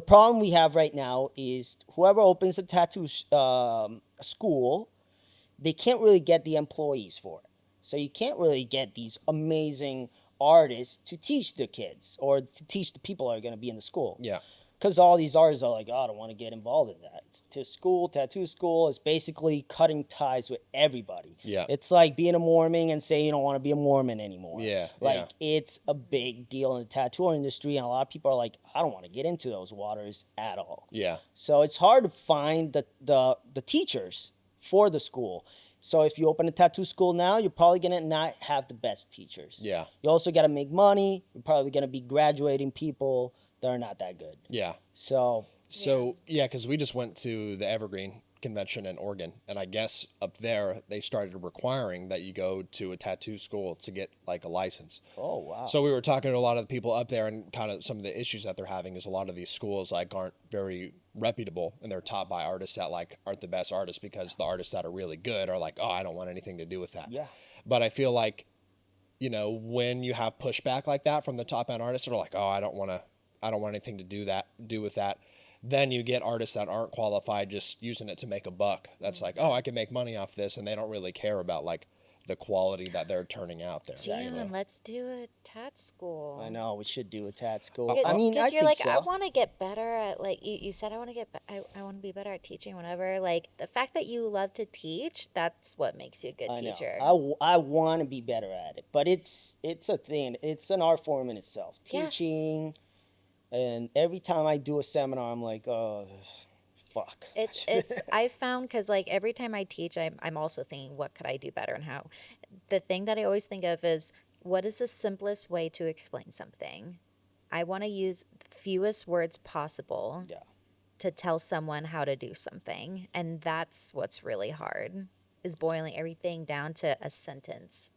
A: problem we have right now is whoever opens a tattoo school, they can't really get the employees for it. So you can't really get these amazing artists to teach the kids, or to teach the people that are going to be in the school.
B: Yeah.
A: Because all these artists are like, oh, I don't want to get involved in that. Tattoo school is basically cutting ties with everybody.
B: Yeah.
A: It's like being a Mormon and saying you don't want to be a Mormon anymore.
B: Yeah,
A: Like, it's a big deal in the tattoo industry, and a lot of people are like, I don't want to get into those waters at all.
B: Yeah.
A: So it's hard to find the teachers for the school. So if you open a tattoo school now, you're probably gonna not have the best teachers.
B: Yeah.
A: You also gotta make money. You're probably gonna be graduating people that are not that good.
B: Yeah.
A: So
B: Yeah, because we just went to the Evergreen Convention in Oregon, and I guess up there they started requiring that you go to a tattoo school to get like a license.
A: oh wow.
B: So we were talking to a lot of the people up there, and kind of some of the issues that they're having is a lot of these schools like aren't very reputable, and they're taught by artists that like aren't the best artists, because the artists that are really good are like, oh, I don't want anything to do with that.
A: Yeah.
B: But I feel like, when you have pushback like that from the top end artists that are like, oh, I don't want anything to do with that. Then you get artists that aren't qualified just using it to make a buck. That's like, oh, I can make money off this, and they don't really care about like the quality that they're turning out there.
C: Gian, let's do a tat school.
A: I know we should do a tat school.
C: Yeah,
A: I mean, I
C: because you're
A: think
C: like,
A: so.
C: I want to get better at, like you said, I want to I want to be better at teaching. Whatever, like the fact that you love to teach, that's what makes you a good
A: I know.
C: teacher.
A: I want to be better at it, but it's a thing. It's an art form in itself.
C: Yes.
A: Teaching, and every time I do a seminar, I'm like, oh, fuck.
C: It's I found, because like every time I teach, I'm also thinking, what could I do better, and how. The thing that I always think of is, what is the simplest way to explain something? I want to use the fewest words possible
A: Yeah.
C: to tell someone how to do something, and that's what's really hard, is boiling everything down to a sentence.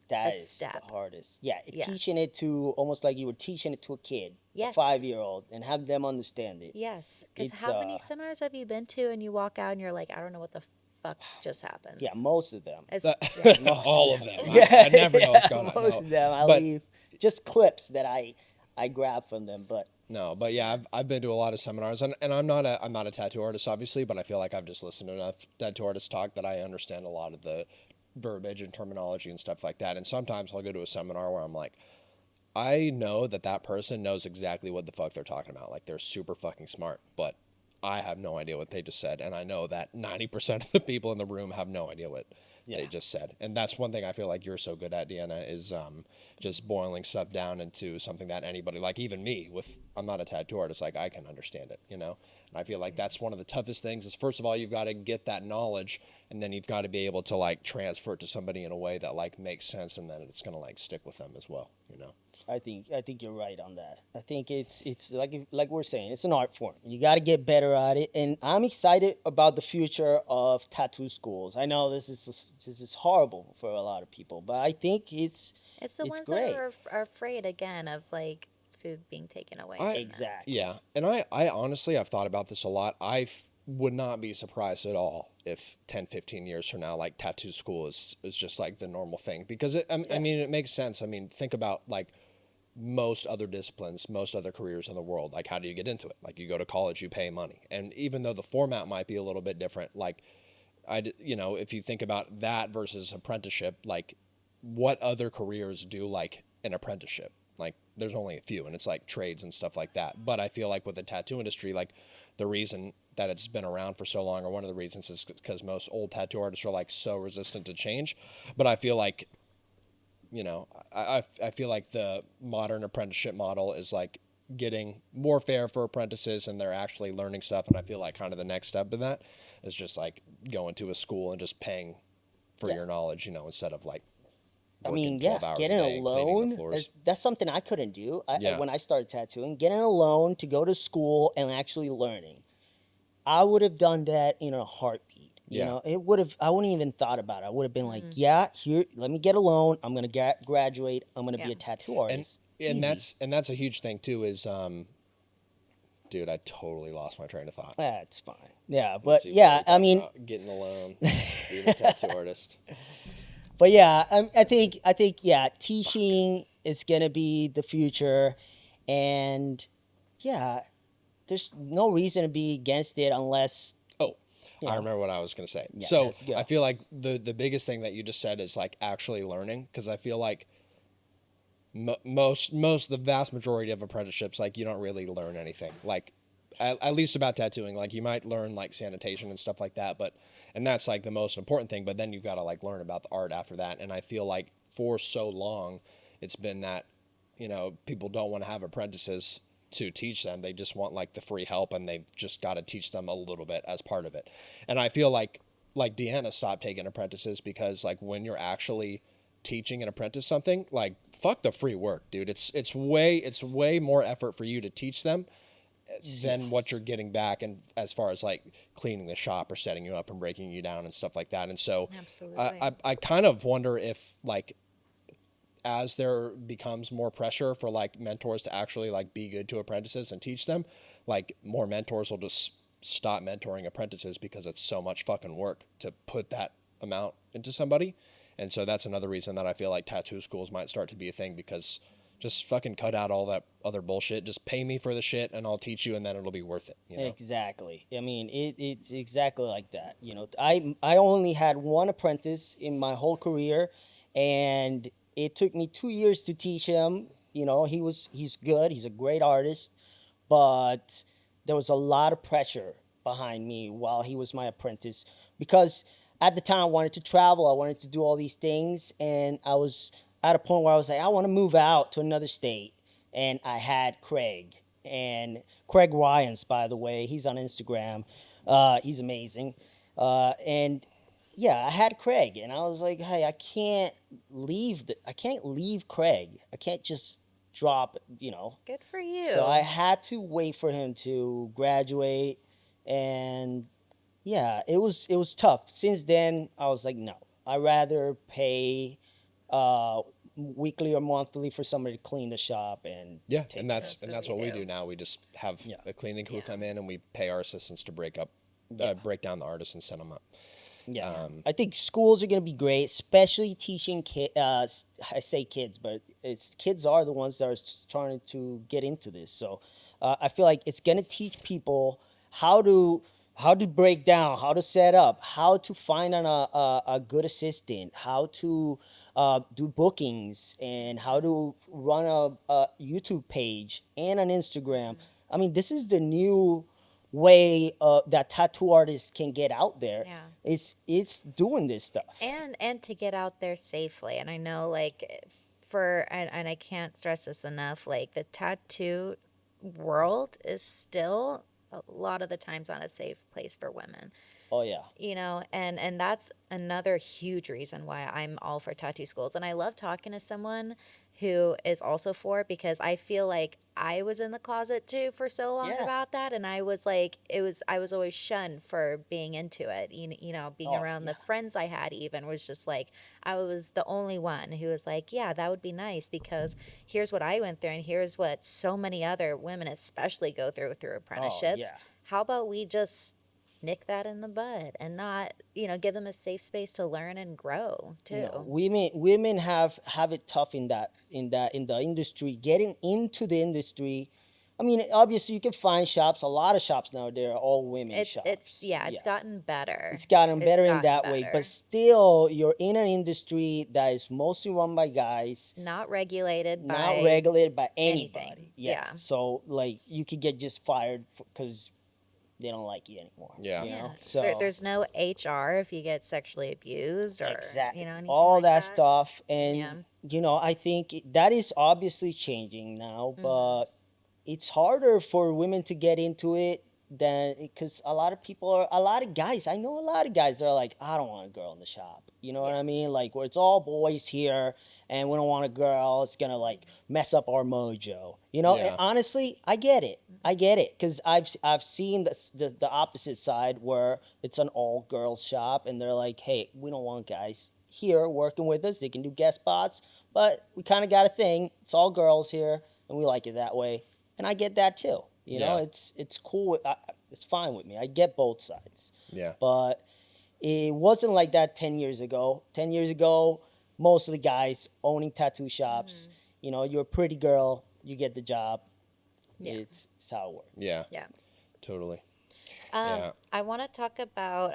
A: That
C: a
A: is
C: step.
A: the hardest. Yeah,
C: Yeah.
A: teaching it to almost like you were teaching it to a kid,
C: Yes.
A: a 5-year-old, and have them understand it.
C: Yes, because
A: It's,
C: how many seminars have you been to and you walk out and you're like, I don't know what the fuck just happened?
A: Yeah, most of them.
C: It's,
B: All of them. I never know what's going on.
A: Most
B: No.
A: of them, I
B: But-
A: leave just clips that I grab from them, but
B: No, but yeah, I've been to a lot of seminars, and I'm not a tattoo artist, obviously, but I feel like I've just listened to enough tattoo artists talk that I understand a lot of the verbiage and terminology and stuff like that. And sometimes I'll go to a seminar where I'm like, I know that person knows exactly what the fuck they're talking about. Like, they're super fucking smart, but I have no idea what they just said, and I know that 90% of the people in the room have no idea what
A: Yeah.
B: they just said. And that's one thing I feel like you're so good at, Deanna, is just boiling stuff down into something that anybody, like even me, with I'm not a tattoo artist, like I can understand it, you know. And I feel like that's one of the toughest things. Is first of all, you've got to get that knowledge, and then you've got to be able to like transfer it to somebody in a way that like makes sense, and then it's gonna like stick with them as well, you know.
A: I think you're right on that. I think it's like we're saying, it's an art form. You got to get better at it, and I'm excited about the future of tattoo schools. I know this is horrible for a lot of people, but I think
C: It's the
A: it's
C: ones that
A: great.
C: are afraid again of like food being taken away
B: I
C: from them.
A: Exactly.
B: Yeah, and I honestly I've thought about this a lot. Would not be surprised at all if 10, 15 years from now, like tattoo school is just like the normal thing because I mean it makes sense. I mean think about like most other disciplines, most other careers in the world. Like how do you get into it? Like you go to college, you pay money, and even though the format might be a little bit different, like you know if you think about that versus apprenticeship, like what other careers do like an apprenticeship? Like there's only a few, and it's like trades and stuff like that. But I feel like with the tattoo industry, like the reason that it's been around for so long, or one of the reasons, is because most old tattoo artists are like so resistant to change. But I feel like, you know, I feel like the modern apprenticeship model is like getting more fair for apprentices, and they're actually learning stuff. And I feel like kind of the next step in that is just like going to a school and just paying for
A: Yeah.
B: your knowledge, you know, instead of like
A: I
B: working
A: mean, yeah,
B: 12 hours a
A: getting a
B: day and cleaning the
A: loan,
B: floors.
A: that's something I couldn't do
B: Yeah.
A: when I started tattooing. Getting a loan to go to school and actually learning. I would have done that in a heartbeat. You
B: Yeah.
A: know, I wouldn't even thought about it. I would have been like, yeah, here, let me get a loan. I'm going to graduate. I'm going to be
C: Yeah.
A: a tattoo
B: And
A: artist. It's easy.
B: that's a huge thing too is dude, I totally lost my train of thought.
A: That's fine. Yeah,
B: Let's
A: but
B: see, what were
A: yeah,
B: we
A: I
B: talking
A: mean,
B: about? Getting a loan, being a tattoo artist.
A: but yeah, I think, yeah, teaching is gonna be the future, and yeah, there's no reason to be against it unless
B: Oh,
A: you
B: I
A: know.
B: rememst what I was gonna say.
A: Yeah,
B: So
A: let's go.
B: I feel like the biggest thing that you just said is like actually learning, because I feel like most the vast majority of apprenticeships, like you don't really learn anything like at least about tattooing. Like you might learn like sanitation and stuff like that, but and that's like the most important thing, but then you've got to like learn about the art after that. And I feel like for so long it's been that, you know, people don't want to have apprentices to teach them. They just want like the free help, and they've just got to teach them a little bit as part of it. And I feel like Deanna stopped taking apprentices because like when you're actually teaching an apprentice something, like fuck the free work, dude. It's way more effort for you to teach them than what you're getting back, and as far as like cleaning the shop or setting you up and breaking you down and stuff like that. And so
C: Absolutely.
B: I kind of wonder if like as there becomes more pressure for like mentors to actually like be good to apprentices and teach them, like more mentors will just stop mentoring apprentices because it's so much fucking work to put that amount into somebody. And so that's another reason that I feel like tattoo schools might start to be a thing, because just fucking cut out all that other bullshit. Just pay me for the shit and I'll teach you, and then it'll be worth it, you know?
A: Exactly. I mean, it's exactly like that. You know, I only had one apprentice in my whole career, and it took me 2 years to teach him. You know, he's good. He's a great artist, but there was a lot of pressure behind me while he was my apprentice, because at the time I wanted to travel. I wanted to do all these things, and I was at a point where I was like, I want to move out to another state, and I had Craig. And Craig Ryans, by the way, he's on Instagram. He's amazing. And yeah, I had Craig, and I was like, hey, I can't leave Craig. I can't just drop, you know.
C: Good for you.
A: So I had to wait for him to graduate, and yeah, it was tough. Since then, I was like, no, I'd rather pay uh, weekly or monthly for somebody to clean the shop and
B: Yeah,
A: take
B: and
A: care.
B: that's
C: That's
B: and
C: what
B: that's
C: we
B: what we
C: do.
B: do now. We just have
A: Yeah.
B: a cleaning crew
C: Yeah.
B: come in, and we pay our assistants to
A: Yeah.
B: break down the artists and set them up.
A: Yeah, I think schools are gonna be great, especially teaching I say kids, but it's kids are the ones that are trying to get into this. So I feel like it's gonna teach people how to how to break down, how to set up, how to find a good assistant, how to do bookings, and how to run a YouTube page and an Instagram. I mean, this is the new way that tattoo artists can get out there.
C: Yeah.
A: It's doing this stuff.
C: And to get out there safely. And I know, like, and I can't stress this enough, like, the tattoo world is still a lot of the times not a safe place for women.
A: Oh yeah.
C: And that's another huge reason why I'm all for tattoo schools. And I love talking to someone who is also for it, because I feel like I was in the closet too for so long
A: Yeah.
C: about that, and I was like, I was always shunned for being into it. Being
A: Oh,
C: around
A: yeah.
C: the friends I had even was just like, I was the only one who was like, yeah, that would be nice, because here's what I went through, and here's what so many other women especially go through
A: Oh
C: apprenticeships.
A: yeah.
C: How about we just nip that in the bud and not, give them a safe space to learn and grow too.
A: Women have it tough in the industry, getting into the industry. I mean, obviously you can find shops, a lot of shops now, they're all women shops.
C: It's gotten better.
A: It's gotten
C: It's
A: better in
C: gotten
A: that way,
C: better.
A: but still you're in an industry that is mostly run by guys,
C: Not regulated
A: not
C: by
A: regulated by
C: anything.
A: anybody.
C: Yeah.
A: So like you could get just fired because they don't like you anymore.
B: Yeah.
A: You
C: Yeah.
A: know? So
C: There's no HR if you get sexually abused or
A: exactly
C: anything
A: all
C: like
A: that stuff, and
C: Yeah.
A: I think that is obviously changing now, but it's harder for women to get into it than, because a lot of guys, I know a lot of guys that are like, I don't want a girl in the shop, you know what
C: Yeah.
A: I mean, like where it's all boys here and we don't want a girl, it's gonna like mess up our mojo, and
B: Yeah.
A: honestly I get it because I've seen the opposite side where it's an all girls shop and they're like, hey, we don't want guys here working with us, they can do guest spots, but we kind of got a thing, it's all girls here and we like it that way, and I get that too.
B: Yeah.
A: It's cool. It's fine with me. I get both sides.
B: Yeah.
A: But it wasn't like that 10 years ago. 10 years ago, most of the guys owning tattoo shops, you're a pretty girl, you get the job.
C: Yeah.
A: It's how it works.
B: Yeah.
C: Yeah.
B: Totally. Yeah.
C: I want to talk about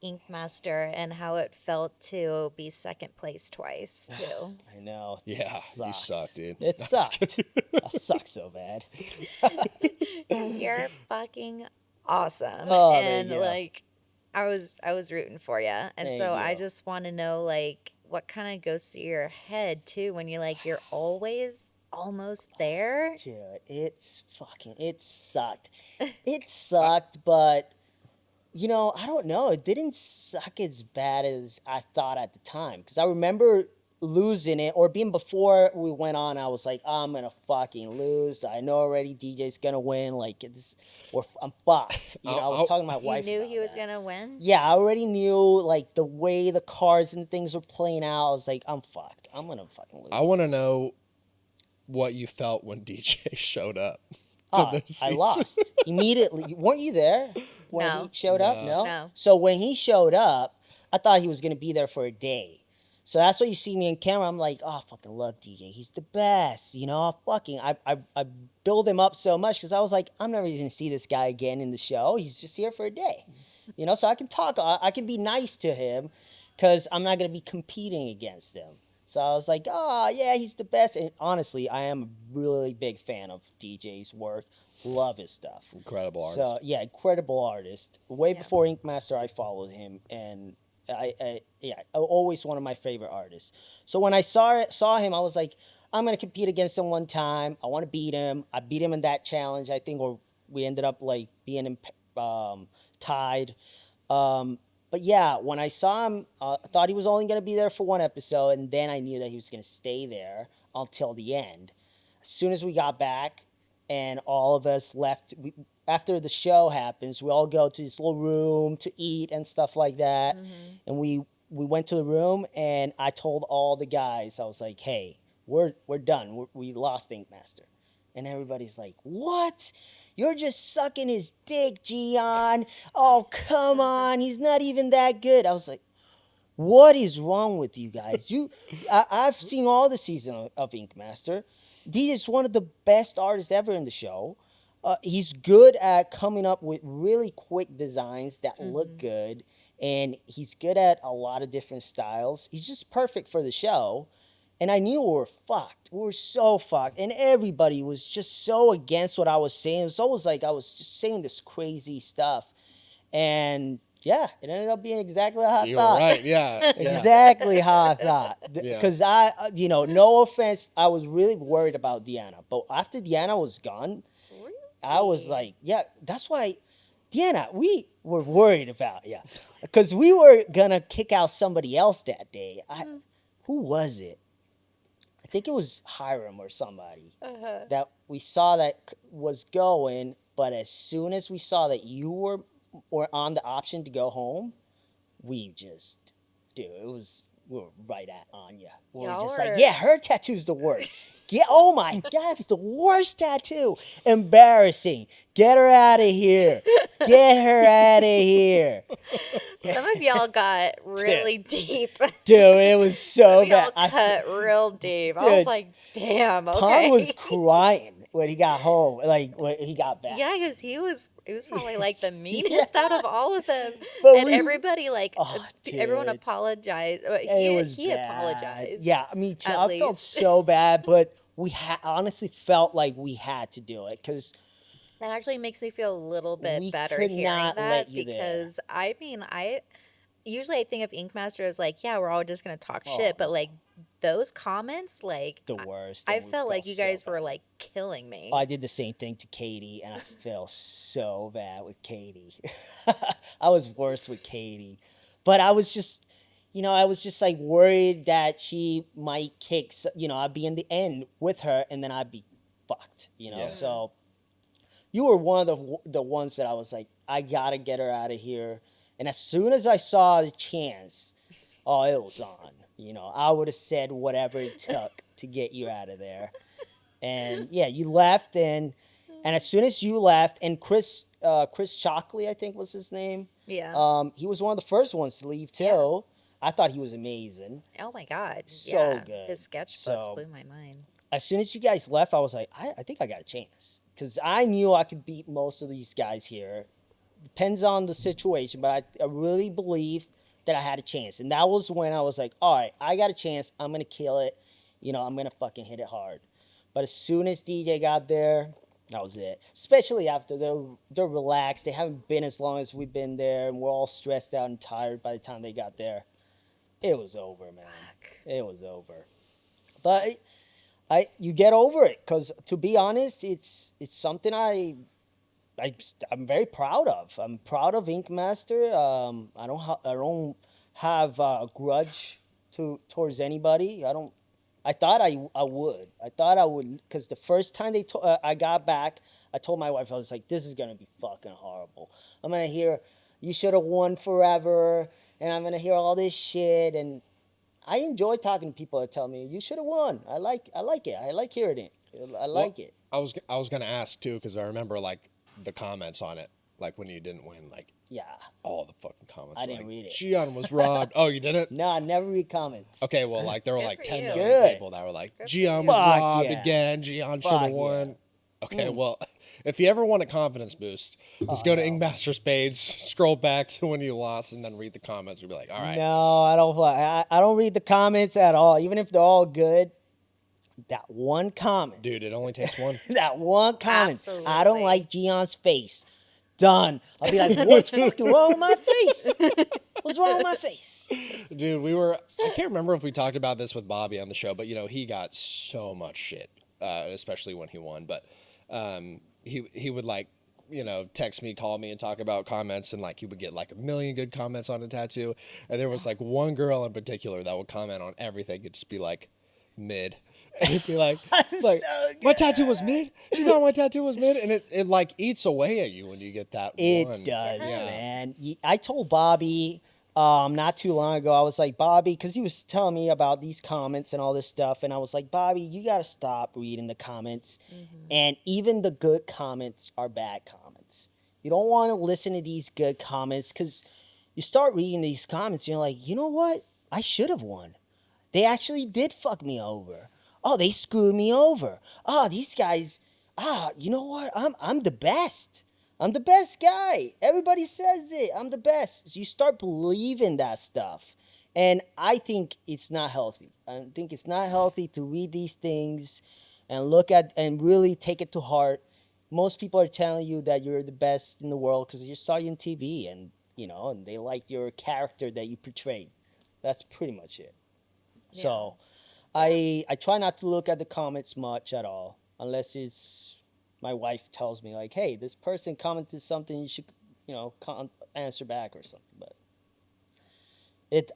C: Ink Master and how it felt to be second place twice too.
A: I know. It
B: Yeah. You
A: sucked.
B: suck, dude.
A: It sucked. I suck so bad.
C: Because you're fucking awesome.
A: Oh, there
C: and
A: you go.
C: like I was rooting for you. And
A: Thank
C: so I
A: you.
C: just want to know, like, what kind of goes through your head too when you're like, you're always almost there.
A: Dude, it sucked. It sucked, but I don't know. It didn't suck as bad as I thought at the time. Because I remember losing it, or being before we went on, I was like, I'm going to fucking lose. I know already DJ's going to win. Like, I'm fucked. I was talking to my
C: You
A: wife
C: knew
A: about
C: he was
A: that.
C: gonna win.
A: Yeah, I already knew, like, the way the cards and things were playing out. I was like, I'm fucked. I'm going to fucking lose.
B: I want to know what you felt when DJ showed up.
A: I lost immediately. Weren't you there when
C: No.
A: he showed up?
B: No.
C: No.
A: So when he showed up, I thought he was gonna be there for a day. So that's why you see me in camera. I'm like, oh, I fucking love DJ. He's the best. I build him up so much because I was like, I'm never gonna see this guy again in the show. He's just here for a day. So I can talk. I can be nice to him because I'm not gonna be competing against him. So I was like, oh, yeah, he's the best. And honestly, I am a really big fan of DJ's work. Love his stuff.
B: Incredible artist.
A: So, yeah, incredible artist. Way
C: Yeah.
A: before Ink Master, I followed him. And, always one of my favorite artists. So when I saw him, I was like, I'm going to compete against him one time. I want to beat him. I beat him in that challenge, I think, or we ended up, like, being tied. But yeah, when I saw him, I thought he was only going to be there for one episode, and then I knew that he was going to stay there until the end. As soon as we got back and all of us left, after the show happens, we all go to this little room to eat and stuff like that. And we went to the room, and I told all the guys, I was like, hey, we're done. We lost Ink Master. And everybody's like, what? You're just sucking his dick, Gian. Oh, come on. He's not even that good. I was like, what is wrong with you guys? I've seen all the season of Ink Master. He is one of the best artists ever in the show. He's good at coming up with really quick designs that look good. And he's good at a lot of different styles. He's just perfect for the show. And I knew we were fucked. We were so fucked. And everybody was just so against what I was saying. It was always like I was just saying this crazy stuff. And yeah, it ended up being exactly how I
B: You were
A: thought.
B: right. Yeah.
A: Exactly how I thought.
B: Yeah.
A: Because no offense, I was really worried about Deanna. But after Deanna was gone, I was like, yeah, that's why, Deanna, we were worried about you. Because we were going to kick out somebody else that day. Who was it? I think it was Hiram or somebody that we saw that was going. But as soon as we saw that you were on the option to go home, we just, dude, we were right on you. We were
C: Y'all
A: just
C: were-
A: like, yeah, her tattoo's the worst. Oh my God, it's the worst tattoo. Embarrassing. Get her out of here. Get her out of here.
C: Some of y'all got really deep.
A: Dude, it was
C: Some
A: so
C: of y'all
A: bad.
C: cut real deep. I
A: Dude,
C: was like, damn, okay.
A: Pong was crying when he got home, like when he got back.
C: Yeah, because he was probably like the meanest out of all of them.
A: But
C: And
A: we-
C: everybody everyone
A: dude.
C: apologized. He
A: bad.
C: apologized.
A: Yeah, me too.
C: at
A: I felt
C: least.
A: so bad, but we honestly felt like we had to do it because
C: That actually makes me feel a little bit
A: We
C: better
A: could
C: hearing
A: not
C: that
A: let you there.
C: because I mean, I usually I think of Ink Master as like, yeah, we're all just gonna talk
A: Oh,
C: shit, but like those comments, like
A: the worst.
C: I
A: and we
C: felt like
A: felt
C: you
A: so
C: guys were
A: bad.
C: like killing me.
A: I did the same thing to Katie, and I felt so bad with Katie. I was worse with Katie, but I was just, like worried that she might kick. I'd be in the end with her, and then I'd be fucked.
B: Yeah.
A: So you were one of the ones that I was like, I gotta get her out of here. And as soon as I saw the chance, oh, it was on. I would have said whatever it took to get you out of there. And yeah, you left, and as soon as you left, and Chris Shockley, I think was his name.
C: Yeah.
A: He was one of the first ones to leave too.
C: Yeah.
A: I thought he was amazing.
C: Oh my god.
A: So
C: yeah.
A: good.
C: His sketchbooks
A: So-
C: blew my mind.
A: As soon as you guys left, I was like, I think I got a chance because I knew I could beat most of these guys here. Depends on the situation, but I really believed that I had a chance, and that was when I was like, all right, I got a chance. I'm gonna kill it. I'm gonna fucking hit it hard. But as soon as DJ got there, that was it. Especially after they're relaxed. They haven't been as long as we've been there, and we're all stressed out and tired by the time they got there. It was over, man. It was over. But you get over it because, to be honest, it's something I'm very proud of. I'm proud of Ink Master. I don't have a grudge towards anybody. I thought I would. I thought I would because the first time I got back, I told my wife, I was like, this is gonna be fucking horrible. I'm gonna hear you should have won forever, and I'm gonna hear all this shit. And I enjoy talking to people that tell me you should have won. I like it. I like hearing it. I like it.
B: I was gonna ask too because I remember like the comments on it, like when you didn't win, like
A: Yeah.
B: all the fucking comments.
A: I
B: were
A: didn't
B: like,
A: read it.
B: Gian was robbed. Oh, you didn't?
A: No, I never read comments.
B: Okay, well, like there were
C: Good
B: like
C: for
B: 10
C: you.
B: million
A: Good.
B: people that were like,
C: Good for
B: Gian
C: you.
B: was
A: Fuck
B: robbed
A: yeah.
B: again. Gian should
A: Fuck
B: have
A: yeah.
B: won. Okay, well, if you ever want a confidence boost, just go to
A: no.
B: Ink Master's page, scroll back to when you lost, and then read the comments. You'll be like, all right.
A: No, I don't. I don't read the comments at all, even if they're all good. That one comment.
B: Dude, it only takes one.
A: That one comment. I don't
C: Absolutely.
A: like Gion's face. Done. I'll be like, what's fucking wrong with my face? What's wrong with my face?
B: Dude, I can't remember if we talked about this with Bobby on the show, but he got so much shit, especially when he won. But he would like, text me, call me, and talk about comments, and like he would get like a million good comments on a tattoo. And there was like one girl in particular that would comment on everything. It'd just be like mid. And it'd be like,
A: So
B: my tattoo was mid? You thought my tattoo was mid? And it like eats away at you when you get that
A: It
B: one.
A: does,
C: Yeah.
A: man. I told Bobby not too long ago, I was like, Bobby, because he was telling me about these comments and all this stuff, and I was like, Bobby, you got to stop reading the comments. And even the good comments are bad comments. You don't want to listen to these good comments because you start reading these comments and you're like, you know what? I should have won. They actually did fuck me over. Oh, they screwed me over. Oh, these guys. You know what? I'm the best. I'm the best guy. Everybody says it. I'm the best. So you start believing that stuff. And I think it's not healthy. I think it's not healthy to read these things and look at and really take it to heart. Most people are telling you that you're the best in the world because you saw you on TV and and they liked your character that you portrayed. That's pretty much it.
C: Yeah.
A: So I try not to look at the comments much at all unless it's my wife tells me like, hey, this person commented something, you should answer back or something. But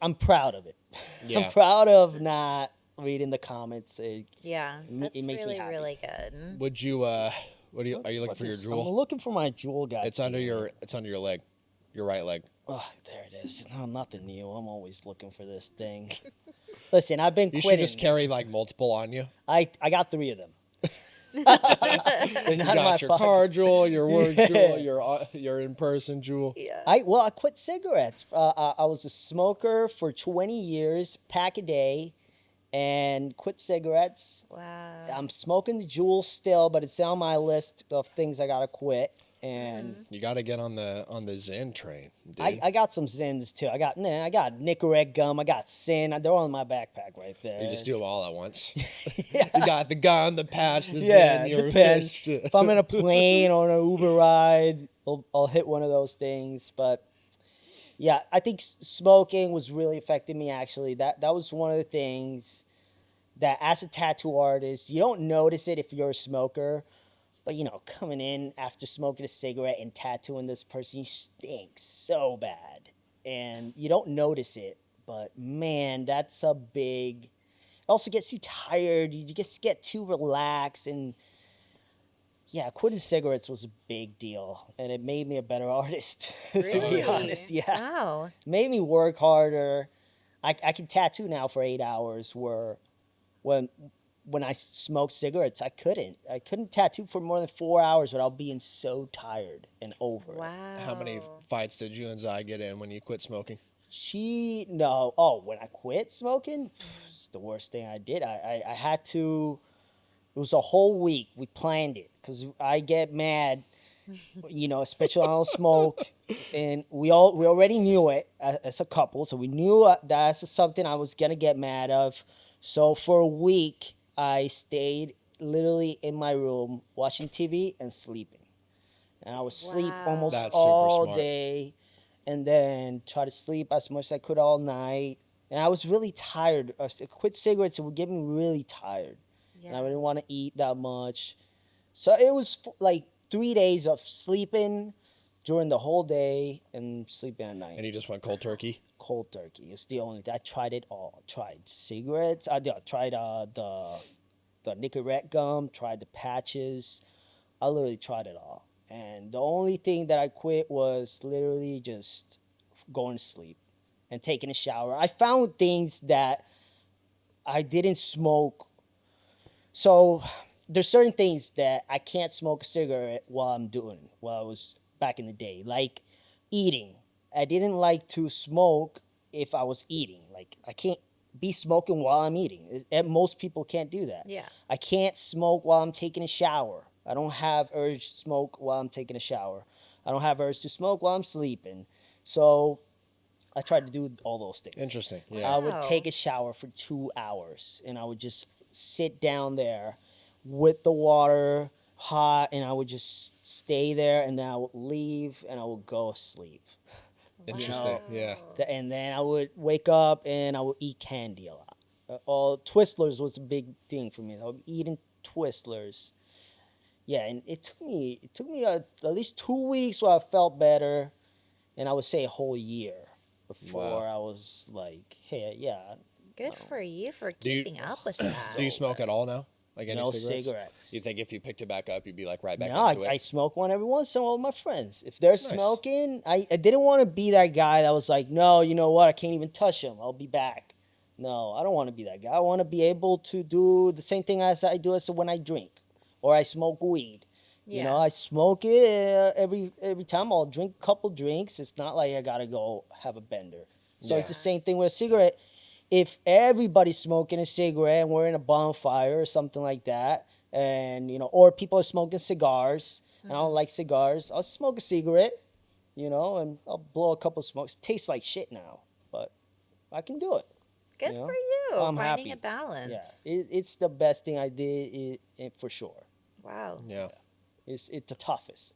A: I'm proud of it. I'm
B: Yeah.
A: proud of not reading the comments.
C: Yeah, that's
A: It makes me
C: really,
A: happy.
C: really good.
B: Would you what are you are you looking for your
A: I'm
B: jewel?
A: looking for my jewel, guy.
B: It's under your leg. Your right leg.
A: Oh, there it is. No, nothing new. I'm always looking for this thing. Listen, I've been
B: You
A: quitting.
B: should just carry like multiple on you.
A: I got 3 of them. They're not
B: You
A: in my
B: got your
A: pocket.
B: car jewel, your work jewel, your in person jewel.
C: Yeah.
A: I quit cigarettes. I was a smoker for 20 years, pack a day, and quit cigarettes.
C: Wow.
A: I'm smoking the Juul still, but it's on my list of things I gotta quit. And
B: You got to get on the Zen train, dude.
A: I got some Zins too. I got Nicorette gum. I got Sin. They're all in my backpack right there.
B: You just do them all at once. You got the gun, the patch, the
A: Yeah,
B: Zen. Your
A: depends. If I'm in a plane or on an Uber ride, I'll hit one of those things. But yeah, I think smoking was really affecting me. Actually, that was one of the things that, as a tattoo artist, you don't notice it if you're a smoker. But coming in after smoking a cigarette and tattooing this person, you stink so bad, and you don't notice it. But man, that's a big. It also gets you tired. You just get too relaxed, and yeah, quitting cigarettes was a big deal, and it made me a better artist. To be
C: Really?
A: honest, yeah,
C: Wow.
A: made me work harder. I can tattoo now for 8 hours, where when I smoked cigarettes, I couldn't. I couldn't tattoo for more than 4 hours without being so tired and over it.
C: Wow.
B: How many fights did you and Zai get in when you quit smoking?
A: No. Oh, when I quit smoking, it's the worst thing I did. I had to. It was a whole week. We planned it because I get mad, especially when I don't smoke, and we already knew it as a couple, so we knew that's something I was gonna get mad of. So for a week, I stayed literally in my room watching TV and sleeping. And I would sleep
C: Wow.
A: almost
B: That's super
A: all
B: smart.
A: day and then try to sleep as much as I could all night. And I was really tired. I quit cigarettes, it would get me really tired. And I
C: Yeah.
A: didn't want to eat that much. So it was like 3 days of sleeping during the whole day and sleeping at night.
B: And you just went cold turkey?
A: Cold turkey. It's the only thing. I tried it all. Tried cigarettes. I tried the Nicorette gum. Tried the patches. I literally tried it all. And the only thing that I quit was literally just going to sleep and taking a shower. I found things that I didn't smoke. So there's certain things that I can't smoke a cigarette while I was back in the day, like eating. I didn't like to smoke if I was eating. Like, I can't be smoking while I'm eating. And most people can't do that.
C: Yeah.
A: I can't smoke while I'm taking a shower. I don't have urge to smoke while I'm taking a shower. I don't have urge to smoke while I'm sleeping. So I tried to do all those things.
B: Interesting.
A: I
B: Yeah.
A: would
C: Wow.
A: take a shower for 2 hours, and I would just sit down there with the water hot, and I would just stay there, and then I would leave, and I would go sleep.
B: Interesting. Yeah.
A: And then I would wake up, and I would eat candy a lot. All Twizzlers was a big thing for me. I would be eating Twizzlers. Yeah, and it took me at least 2 weeks where I felt better, and I would say a whole year before
B: Wow.
A: I was like, hey, yeah,
C: Good for you for
B: Do you-
C: keeping up with that.
B: Do you smoke at all now? Like any
A: no
B: cigarettes?
A: cigarettes.
B: You think if you picked it back up, you'd be like right back
A: No,
B: into
A: I
B: it?
A: smoke one every once in a while with my friends. If they're smoking, I didn't want to be that guy that was like, no, you know what, I can't even touch them. I'll be back. No, I don't want to be that guy. I want to be able to do the same thing as I do as when I drink or I smoke weed.
C: Yeah.
A: I smoke it every time. I'll drink a couple drinks. It's not like I gotta go have a bender. So it's
B: Yeah.
A: the same thing with a cigarette. If everybody's smoking a cigarette and we're in a bonfire or something like that, and or people are smoking cigars, and I don't like cigars, I'll smoke a cigarette, and I'll blow a couple smokes. Tastes like shit now, but I can do it.
C: Good
A: You know?
C: for you.
A: I'm
C: Finding
A: happy.
C: a balance.
A: Yeah, it's the best thing I did for sure.
C: Wow.
B: Yeah.
A: It's the toughest,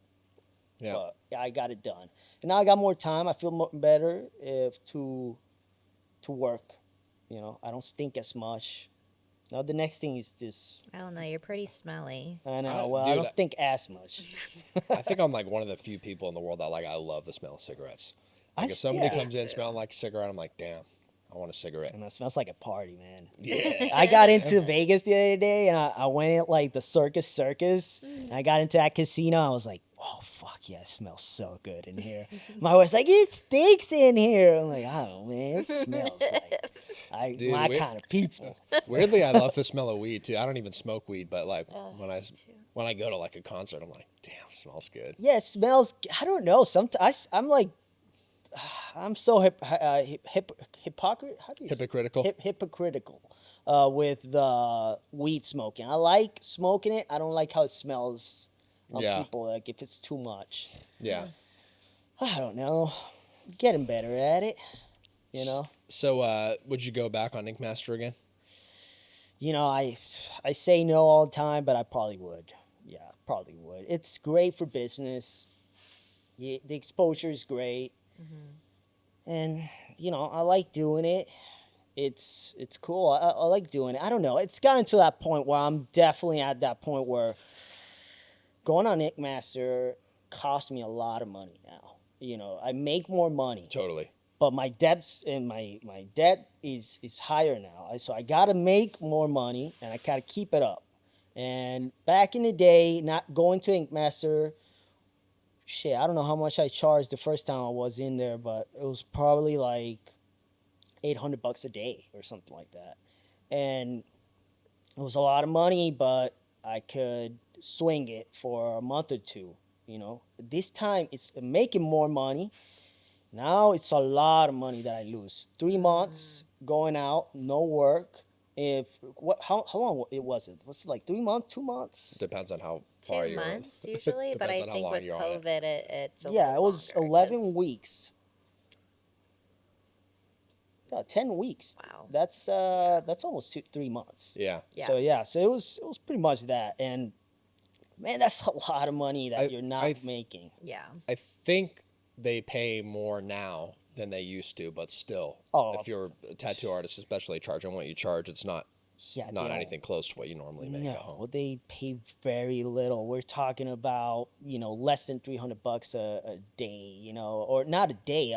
B: Yeah.
A: but yeah, I got it done. And now I got more time. I feel better if to work. You know, I don't stink as much. Now the next thing is this.
C: I don't know. You're pretty smelly.
A: I know.
B: I-
A: Well, I
B: dude,
A: don't stink as much.
B: I think I'm like one of the few people in the world that like I love the smell of cigarettes. Like if somebody
A: yeah.
B: comes in smelling like a cigarette, I'm like, damn, I want a cigarette.
A: And it smells like a party, man.
B: Yeah.
A: I got into Vegas the other day, and I went like the circus, and I got into that casino. I was like, oh fuck yeah, it smells so good in here. My wife's like, it stinks in here. I'm like, oh man, it smells like
B: Dude,
A: my kind of people.
B: Weirdly, I love the smell of weed too. I don't even smoke weed, but like
C: Oh, me too.
B: when I go to like a concert, I'm like, damn, it smells good.
A: Yeah, it smells. I don't know. Sometimes I'm like, I'm so hypocrite. How do you say-
B: Hypocritical.
A: hypocritical with the weed smoking. I like smoking it. I don't like how it smells on
B: Yeah.
A: people. Like if it's too much.
B: Yeah.
A: I don't know. Getting better at it. You know.
B: So, would you go back on Ink Master again?
A: You know, I say no all the time, but I probably would. Yeah, probably would. It's great for business. Yeah, the exposure is great. And you know, I like doing it. It's cool. I like doing it. I don't know. It's gotten to that point where I'm definitely at that point where going on Ink Master costs me a lot of money now. You know, I make more money,
B: Totally.
A: but my debts and my debt is higher now. So I gotta make more money and I gotta keep it up. And back in the day, not going to Ink Master, shit, I don't know how much I charged the first time I was in there, but it was probably like $800 a day or something like that. And it was a lot of money, but I could swing it for a month or two. You know, this time it's making more money. Now it's a lot of money that I lose. 3 months going out, no work. If what? How long it was it? Was it like 3 months, 2 months?
B: Depends on how far
C: 2
B: you're.
C: months usually, but
B: Depends
C: I
B: on how
C: think
B: long
C: with
B: you're on it.
C: COVID, it's a
A: Yeah,
C: little
A: it was
C: longer
A: 11
C: 'cause-
A: weeks. No, 10 weeks.
C: Wow.
A: That's almost 3 months.
B: Yeah.
C: Yeah.
A: So yeah, so it was pretty much that, and man, that's a lot of money that you're not making.
C: Yeah.
B: I think they pay more now than they used to, but still,
A: Oh.
B: if you're a tattoo artist, especially charging what you charge, it's not
A: Yeah,
B: not
A: they don't-
B: anything close to what you normally make at
A: No,
B: home.
A: they pay very little. We're talking about less than $300 a day, or not a day.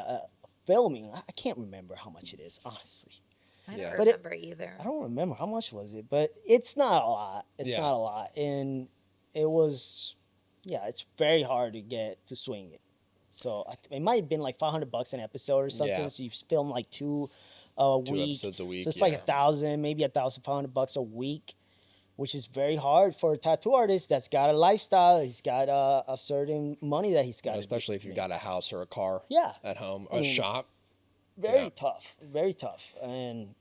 A: Filming, I can't remember how much it is, honestly.
C: I don't
B: Yeah.
A: But
C: remember either.
A: I don't remember how much was it, but it's not a lot. It's
B: Yeah.
A: not a lot, and it was, yeah, it's very hard to get to swing it. So it might have been like $500 an episode or something.
B: Yeah.
A: So you film like two a
B: Two
A: week.
B: episodes a week,
A: So it's like
B: yeah.
A: 1,000, maybe $1,500 a week, which is very hard for a tattoo artist that's got a lifestyle. He's got a certain money that he's got.
B: Especially if you've got a house or a car
A: Yeah.
B: at home,
A: I
B: or a
A: mean,
B: shop.
A: very
B: yeah.
A: tough, very tough, and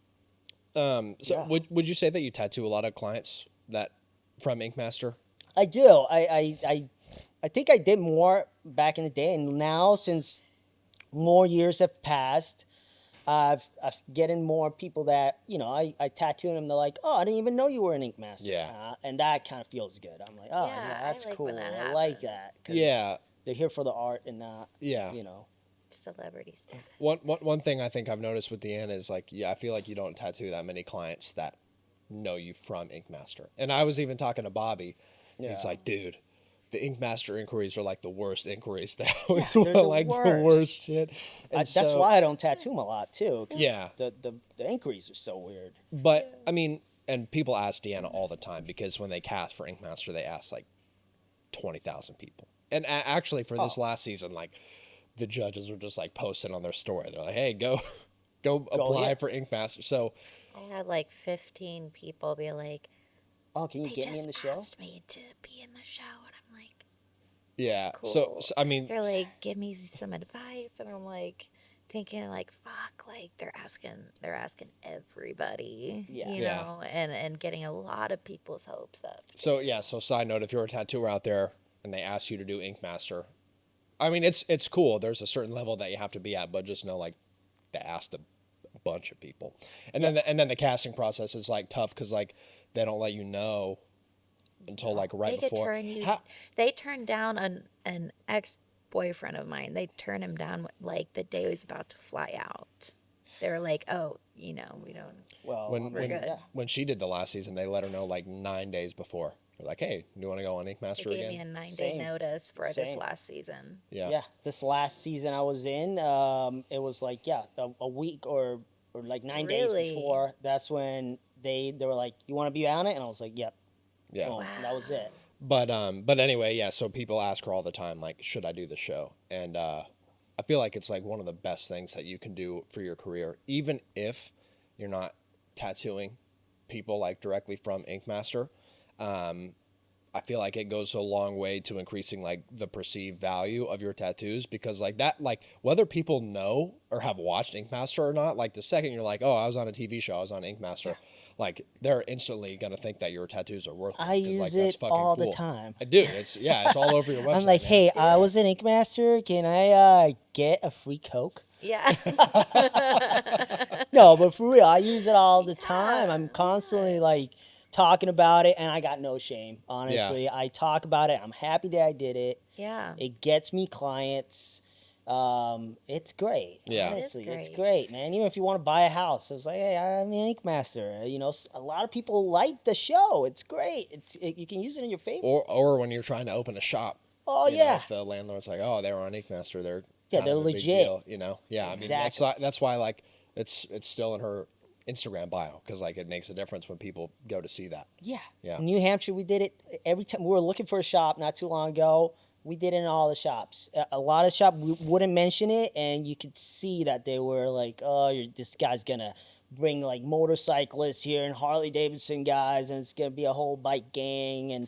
B: So
A: yeah.
B: would you say that you tattoo a lot of clients that from Ink Master?
A: I do. I think I did more back in the day, and now since more years have passed, I've getting more people that I tattoo them. They're like, "Oh, I didn't even know you were an Ink Master."
B: Yeah.
A: And that kind of feels good. I'm like, "Oh,
C: Yeah,
A: yeah,
C: I
A: that's
C: like
A: cool.
C: when that
A: I like
C: happens.
A: that." 'Cause
B: Yeah.
A: they're here for the art and not,
B: Yeah.
C: Celebrity status.
B: One thing I think I've noticed with Deanna is like, yeah, I feel like you don't tattoo that many clients that know you from Ink Master. And I was even talking to Bobby. And he's
A: Yeah.
B: like, dude, the Ink Master inquiries are like the worst inquiries. They always
A: they're
B: want
A: the
B: like the
A: worst.
B: worst shit. And
A: That's
B: so-
A: why I don't tattoo them a lot too. 'Cause
B: Yeah.
A: The inquiries are so weird.
B: But I mean, and people ask Deanna all the time because when they cast for Ink Master, they ask like 20,000 people. And actually, for this last season, like the judges were just like posting on their story. They're like, "Hey, go apply
A: here."
B: for Ink Master." So
C: I had like 15 people be like,
A: Oh, can you
C: they
A: get me in
C: just
A: the show?
C: asked me to be in the show. And I'm like,
B: yeah,
C: cool.
B: so I mean,
C: they're like, give me some advice. And I'm like, thinking like, fuck, like they're asking everybody,
A: Yeah.
C: you
B: Yeah.
C: know, and getting a lot of people's hopes up.
B: so yeah. So side note, if you're a tattooer out there and they ask you to do Ink Master, I mean, it's cool. There's a certain level that you have to be at, but just know like they ask the bunch of people. And then the casting process is like tough because like they don't let you know until like right
C: They could
B: before.
C: turn you. They turned down an ex boyfriend of mine. They turned him down like the day he was about to fly out. They were like, "Oh, we don't."
A: Well,
B: when
C: We're good.
B: when she did the last season, they let her know like 9 days before. They're like, "Hey, do you want to go on Ink
C: They
B: Master
C: gave me
B: again?"
C: a 9-day
A: Same.
C: notice for this
A: Same.
C: last season.
B: Yeah.
A: yeah, this last season I was in, it was like a week or like 9 days
C: Really?
A: before. That's when they were like, "You want to be on it?" And I was like, "Yep."
B: Yeah.
A: Boom. And that was it.
B: But anyway, yeah. So people ask her all the time, like, should I do the show? And I feel like it's like one of the best things that you can do for your career, even if you're not tattooing people like directly from Ink Master. I feel like it goes a long way to increasing like the perceived value of your tattoos because like that, like whether people know or have watched Ink Master or not, like the second you're like, oh, I was on a TV show, I was on Ink Master, like they're instantly gonna think that your tattoos are worth it.
A: I use
B: like, that's
A: it
B: fucking
A: all
B: cool.
A: the time.
B: Dude, it's all over your website.
A: I'm like,
B: man.
A: "Hey, I was an Ink Master. Can I get a free Coke?"
C: Yeah.
A: No, but for real, I use it all the time. I'm constantly like talking about it, and I got no shame. Honestly, I talk about it. I'm happy that I did it.
C: Yeah.
A: It gets me clients. It's great.
B: Yeah. It is
A: Honestly, it's
C: great.
A: great, man. Even if you want to buy a house, I was like, "Hey, I'm an Ink Master." You know, a lot of people like the show. It's great. You can use it in your favor.
B: Or when you're trying to open a shop.
A: Oh
B: you know,
A: yeah.
B: if the landlord's like, oh, they were on Ink Master, they're
A: Yeah,
B: kind
A: they're
B: of a big
A: legit.
B: deal, you know. Yeah, I mean that's why like it's still in her Instagram bio because like it makes a difference when people go to see that.
A: Yeah.
B: Yeah.
A: In New Hampshire, we did it every time. We were looking for a shop not too long ago. We did it in all the shops. A lot of shops we wouldn't mention it, and you could see that they were like, "Oh, this guy's gonna bring like motorcyclists here and Harley Davidson guys, and it's gonna be a whole bike gang."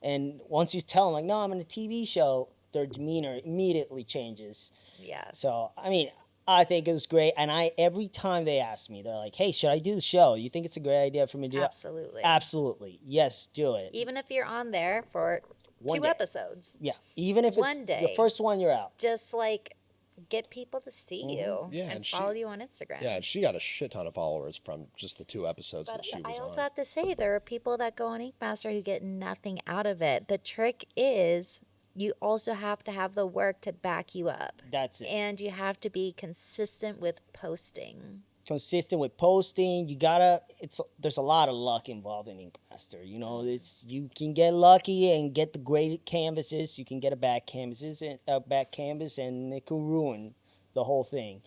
A: And once you tell them like, "No, I'm in a TV show," their demeanor immediately changes.
C: Yes.
A: So I mean, I think it was great, and every time they ask me, they're like, "Hey, should I do the show? You think it's a great idea for me to do?"
C: Absolutely.
A: Absolutely, yes, do it.
C: Even if you're on there for
A: One
C: 2
A: day.
C: episodes,
A: Yeah, even if
C: One
A: it's
C: day.
A: the first one, you're out.
C: just like get people to see you
B: Yeah,
C: and
B: and
C: follow you on Instagram.
B: Yeah, and she got a shit ton of followers from just the 2 episodes
C: But
B: that she was
C: I
B: on.
C: also have to say there are people that go on Ink Master who get nothing out of it. The trick is you also have to have the work to back you up.
A: That's it.
C: And you have to be consistent with posting.
A: Consistent with posting, there's a lot of luck involved in Ink Master. You know, you can get lucky and get the great canvases. You can get a back canvas, and it can ruin the whole thing.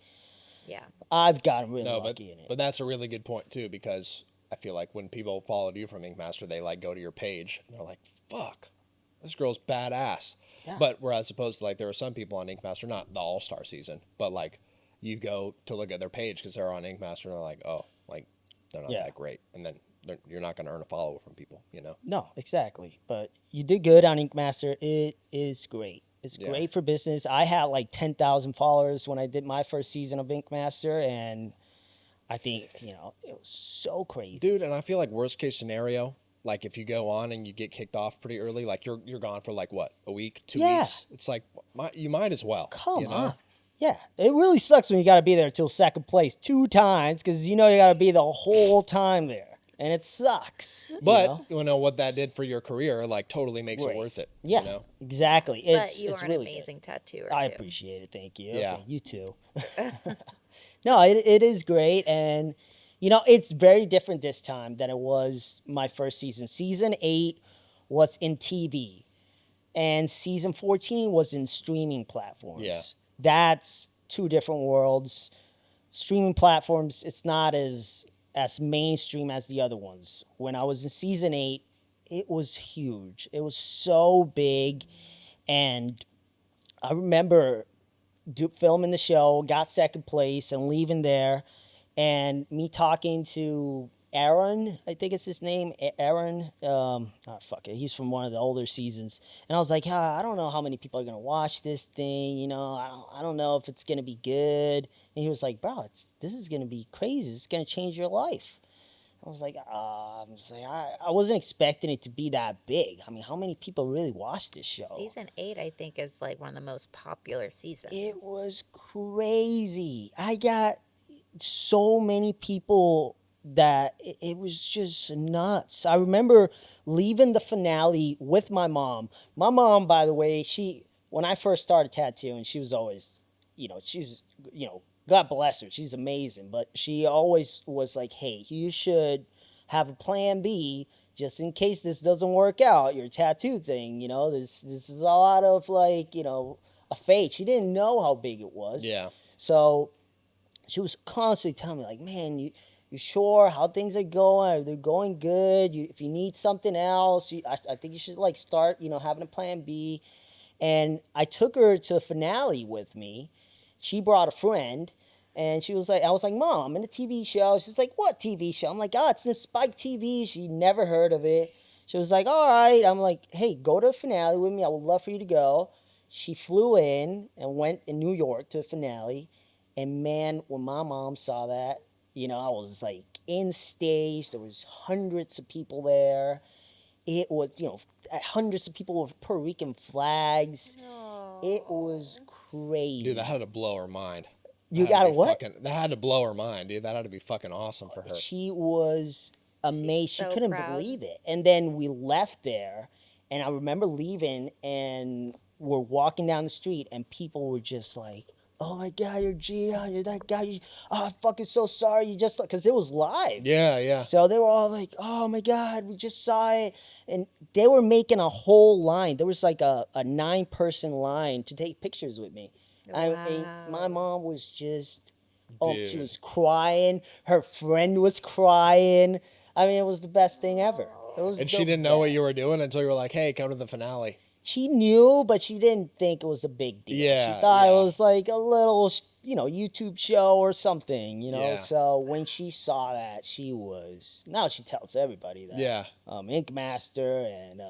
C: Yeah.
A: I've gotten really
B: No, but
A: lucky in it.
B: but that's a really good point too because I feel like when people followed you from Ink Master, they like go to your page and they're like, "Fuck, this girl's badass."
A: Yeah.
B: But whereas opposed to like there are some people on Ink Master, not the All Star season, but like you go to look at their page because they're on Ink Master and they're like, "Oh, like they're not
A: Yeah.
B: that great," and then you're not going to earn a follower from people, you know.
A: No, exactly. But you did good on Ink Master. It is great. It's
B: Yeah.
A: great for business. I had like 10,000 followers when I did my first season of Ink Master, and I think, it was so crazy.
B: Dude, and I feel like worst case scenario, like if you go on and you get kicked off pretty early, like you're gone for like what, a week, 2
A: Yeah.
B: weeks. It's like you might as well.
A: Come
B: you know?
A: on. Yeah, it really sucks when you got to be there till second place 2 times because you got to be the whole time there, and it sucks.
B: But you know what that did for your career, like totally makes it
A: Right.
B: worth it.
A: Yeah,
B: You know?
A: exactly.
C: But you
A: it's
C: are an
A: really
C: amazing tattooer,
A: I
C: too.
A: appreciate it. Thank you.
B: Yeah.
A: Okay, you too. No, it is great, and it's very different this time than it was my first season. Season 8 was in TV, and season 14 was in streaming platforms.
B: Yeah.
A: That's 2 different worlds. Streaming platforms, it's not as mainstream as the other ones. When I was in season 8, it was huge. It was so big, and I remember filming the show, got second place, and leaving there, and me talking to Aaron, I think it's his name, Aaron. Fuck it, he's from one of the older seasons, and I was like, I don't know how many people are gonna watch this thing. I don't know if it's gonna be good. And he was like, bro, this is gonna be crazy. It's gonna change your life. I was like, I wasn't expecting it to be that big. I mean, how many people really watch this show?
C: Season 8, I think, is like one of the most popular seasons.
A: It was crazy. I got so many people that it was just nuts. I remember leaving the finale with my mom. My mom, by the way, when I first started tattooing, she was always, she was, God bless her, she's amazing, but she always was like, hey, you should have a plan B just in case this doesn't work out, your tattoo thing, this is a lot of like, a fate. She didn't know how big it was.
B: Yeah.
A: So she was constantly telling me like, man, you sure how things are going? Are they going good? If you need something else, I think you should like start, having a plan B. And I took her to the finale with me. She brought a friend, and I was like, Mom, I'm in a TV show. She's like, what TV show? I'm like, oh, it's in Spike TV. She never heard of it. She was like, all right. I'm like, hey, go to the finale with me. I would love for you to go. She flew in and went in New York to the finale. And man, when my mom saw that, I was like in stage. There was hundreds of people there. It was, hundreds of people with Puerto Rican flags. It was crazy.
B: Dude, that had to blow her mind.
A: You got a what?
B: That had to blow her mind, dude. That had to be fucking awesome for her.
A: She was amazed.
C: She's so
A: she couldn't
C: proud.
A: believe it. And then we left there, and I remember leaving, and we're walking down the street, and people were just like, oh my God, you're Gian, you're that guy. I'm fucking so sorry. You just, because it was live.
B: Yeah, yeah.
A: So they were all like, oh my God, we just saw it. And they were making a whole line. There was like a 9-person line to take pictures with me. And my mom was just,
B: Dude.
A: she was crying. Her friend was crying. I mean, it was the best thing ever. It was
B: And
A: the
B: she didn't know what you
A: best.
B: were doing until you were like, hey, come to the finale.
A: She knew, but she didn't think it was a big deal.
B: Yeah,
A: She thought
B: yeah.
A: it was like a little, YouTube show or something,
B: Yeah.
A: So when she saw that, now she tells everybody that.
B: Yeah.
A: Ink Master and,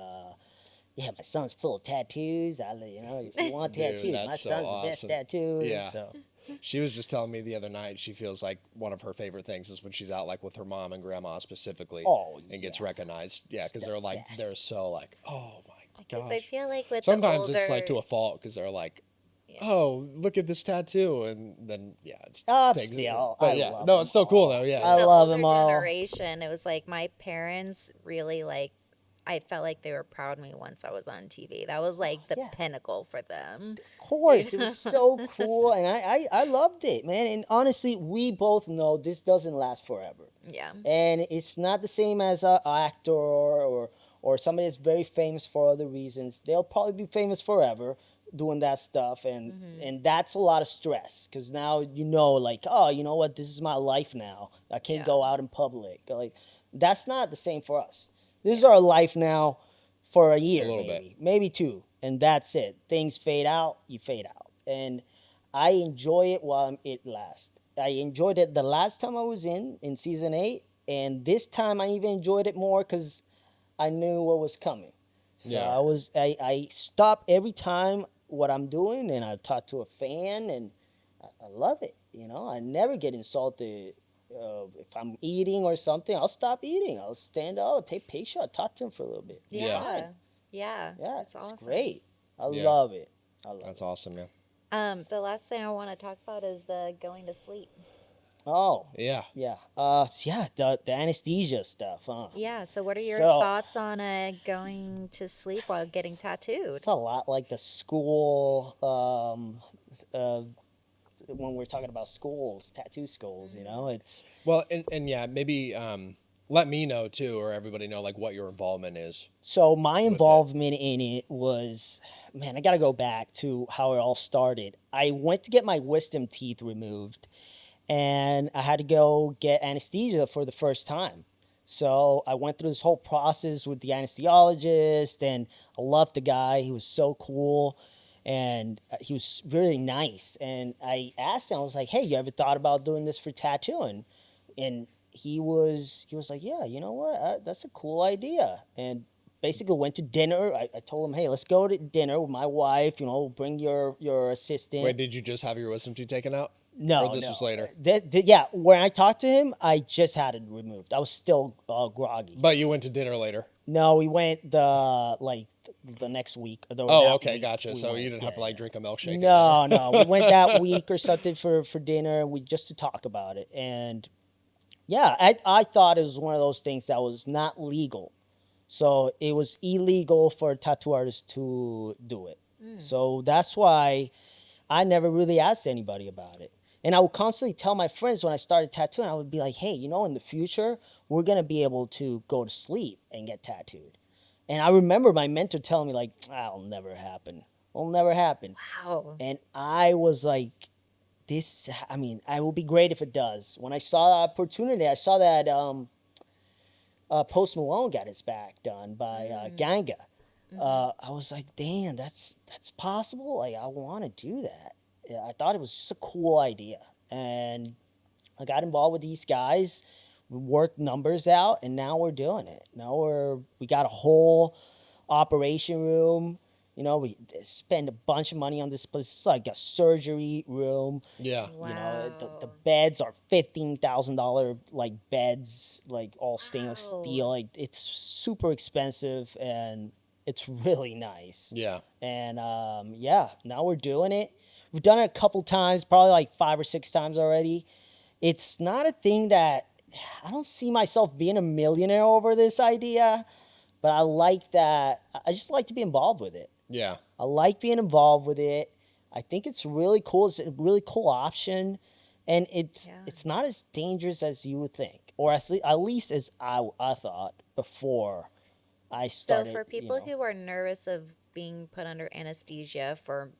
A: yeah, my son's full of tattoos. If you want
B: Dude,
A: tattoos, my
B: that's so
A: son's the best
B: awesome.
A: tattoo.
B: Yeah.
A: So.
B: She was just telling me the other night she feels like one of her favorite things is when she's out like with her mom and grandma specifically and gets recognized. Yeah, because they're like, they're so like, oh my
C: Because
B: gosh.
C: I feel like with
B: Sometimes
C: the
B: it's
C: older,
B: like to a fault because they're like, oh, look at this tattoo. And then, yeah. It's
A: Still,
B: but
A: I
B: yeah,
A: love
B: no,
A: them
B: it's still cool though. Yeah.
A: I
C: the
A: love
C: older
A: them all.
C: generation, it was like my parents really like. I felt like they were proud of me once I was on TV. That was like the pinnacle for them.
A: Of course, it was so cool, and I loved it, man. And honestly, we both know this doesn't last forever.
C: Yeah.
A: And it's not the same as an actor or somebody that's very famous for other reasons. They'll probably be famous forever doing that stuff, and that's a lot of stress because now like, oh, you know what, this is my life now. I can't go out in public. Like, that's not the same for us. This is our life now for a year, maybe 2, and that's it. Things fade out, you fade out. And I enjoy it while it lasts. I enjoyed it the last time I was in season 8, and this time I even enjoyed it more because I knew what was coming. So I stop every time what I'm doing, and I talk to a fan, and I love it. I never get insulted. If I'm eating or something, I'll stop eating. I'll stand up, take a picture, I'll talk to him for a little bit.
C: Yeah.
A: That's
C: awesome.
A: It's great. I love it.
B: That's awesome, man.
C: The last thing I want to talk about is the going to sleep.
A: Oh.
B: Yeah.
A: Yeah. The anesthesia stuff, huh?
C: Yeah. So what are your thoughts on going to sleep while getting tattooed?
A: It's a lot like the school, when we're talking about schools, tattoo schools, it's...
B: Well, and yeah, maybe let me know too, or everybody know like what your involvement is.
A: So my involvement in it was, man, I got to go back to how it all started. I went to get my wisdom teeth removed, and I had to go get anesthesia for the first time. So I went through this whole process with the anesthesiologist, and I loved the guy. He was so cool. And he was really nice. And I asked him, I was like, hey, you ever thought about doing this for tattooing? And he was like, yeah, you know what? That's a cool idea. And basically went to dinner. I told him, hey, let's go to dinner with my wife. Bring your assistant.
B: Wait, did you just have your wisdom teeth taken out?
A: No,
B: or this was later?
A: Yeah, when I talked to him, I just had it removed. I was still groggy.
B: But you went to dinner later?
A: No, we went the the next week. Or
B: Oh,
A: that
B: okay,
A: week
B: gotcha.
A: we
B: So
A: went.
B: you didn't have to like drink a milkshake. at
A: No,
B: dinner.
A: no. We went that week or something for dinner, and we just to talk about it. And yeah, I thought it was one of those things that was not legal. So it was illegal for a tattoo artist to do it. So that's why I never really asked anybody about it. And I would constantly tell my friends when I started tattooing, I would be like, hey, in the future, we're going to be able to go to sleep and get tattooed. And I remember my mentor telling me, like, that'll never happen. It'll never happen.
C: Wow.
A: And I was like, it will be great if it does. When I saw the opportunity, I saw that Post Malone got his back done by Ganga. I was like, damn, that's possible. Like, I want to do that. Yeah, I thought it was just a cool idea, and I got involved with these guys. We worked numbers out, and now we're doing it. Now we got a whole operation room. We spend a bunch of money on this place. It's like a surgery room.
B: Yeah.
A: The beds are $15,000 like beds, like all stainless
C: Wow.
A: steel. Like it's super expensive and it's really nice.
B: Yeah.
A: And yeah, now we're doing it. We've done it a couple times, probably like 5 or 6 times already. It's not a thing that I don't see myself being a millionaire over this idea, but I like that. I just like to be involved with it.
B: Yeah.
A: I like being involved with it. I think it's really cool. It's a really cool option, and it's not as dangerous as you would think, or at least as I thought before I
C: So
A: started.
C: for people who are nervous of being put under anesthesia for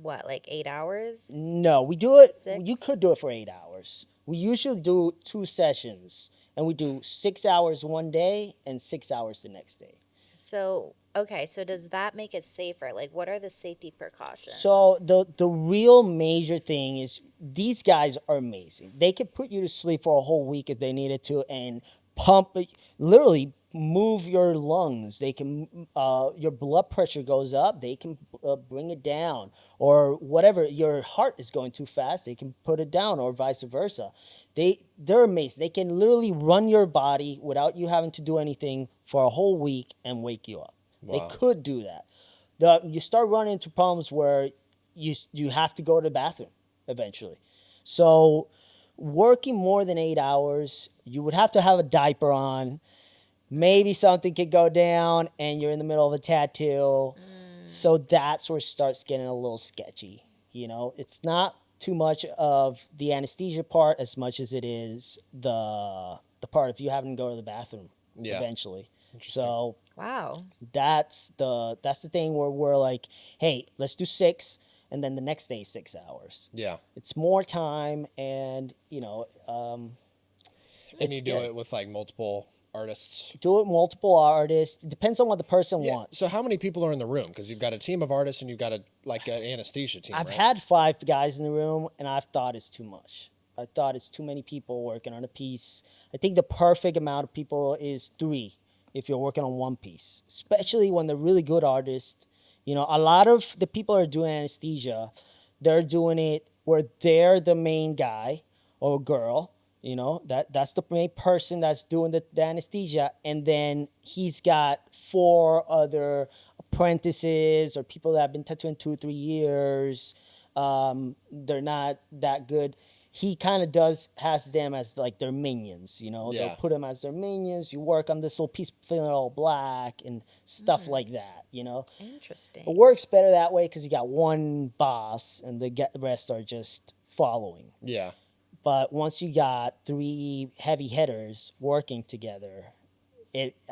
C: what, like 8 hours?
A: No, we do it.
C: 6?
A: You could do it for 8 hours. We usually do 2 sessions, and we do 6 hours one day and 6 hours the next day.
C: So, okay, so does that make it safer? Like, what are the safety precautions?
A: So the real major thing is these guys are amazing. They could put you to sleep for a whole week if they needed to, and literally move your lungs. They can your blood pressure goes up. They can bring it down, or whatever. Your heart is going too fast. They can put it down, or vice versa. They're amazing. They can literally run your body without you having to do anything for a whole week and wake you up.
B: Wow.
A: They could do that. You start running into problems where you have to go to the bathroom eventually. So working more than 8 hours, you would have to have a diaper on. Maybe something could go down and you're in the middle of a tattoo. So that's where it starts getting a little sketchy. It's not too much of the anesthesia part as much as it is the part if you having to go to the bathroom eventually. So
C: Wow.
A: that's the thing where we're like, hey, let's do 6, and then the next day 6 hours.
B: Yeah.
A: It's more time, and
B: And
A: it's
B: you do
A: good.
B: it with like multiple artists.
A: Do it multiple artists. It depends on what the person
B: Yeah.
A: wants.
B: So how many people are in the room? Because you've got a team of artists and you've got an anesthesia team.
A: I've
B: right?
A: had 5 guys in the room, and I've thought it's too much. I thought it's too many people working on a piece. I think the perfect amount of people is 3 if you're working on one piece, especially when they're really good artists. A lot of the people who are doing anesthesia, they're doing it where they're the main guy or girl. That's the main person that's doing the anesthesia, and then he's got 4 other apprentices or people that have been tattooing 2 or 3 years. They're not that good. He kind of has them as like their minions.
B: Yeah.
A: They'll put them as their minions. You work on this little piece, feeling all black and stuff like that.
C: Interesting.
A: It works better that way because you got one boss and the rest are just following.
B: Yeah.
A: But once you got 3 heavy hitters working together,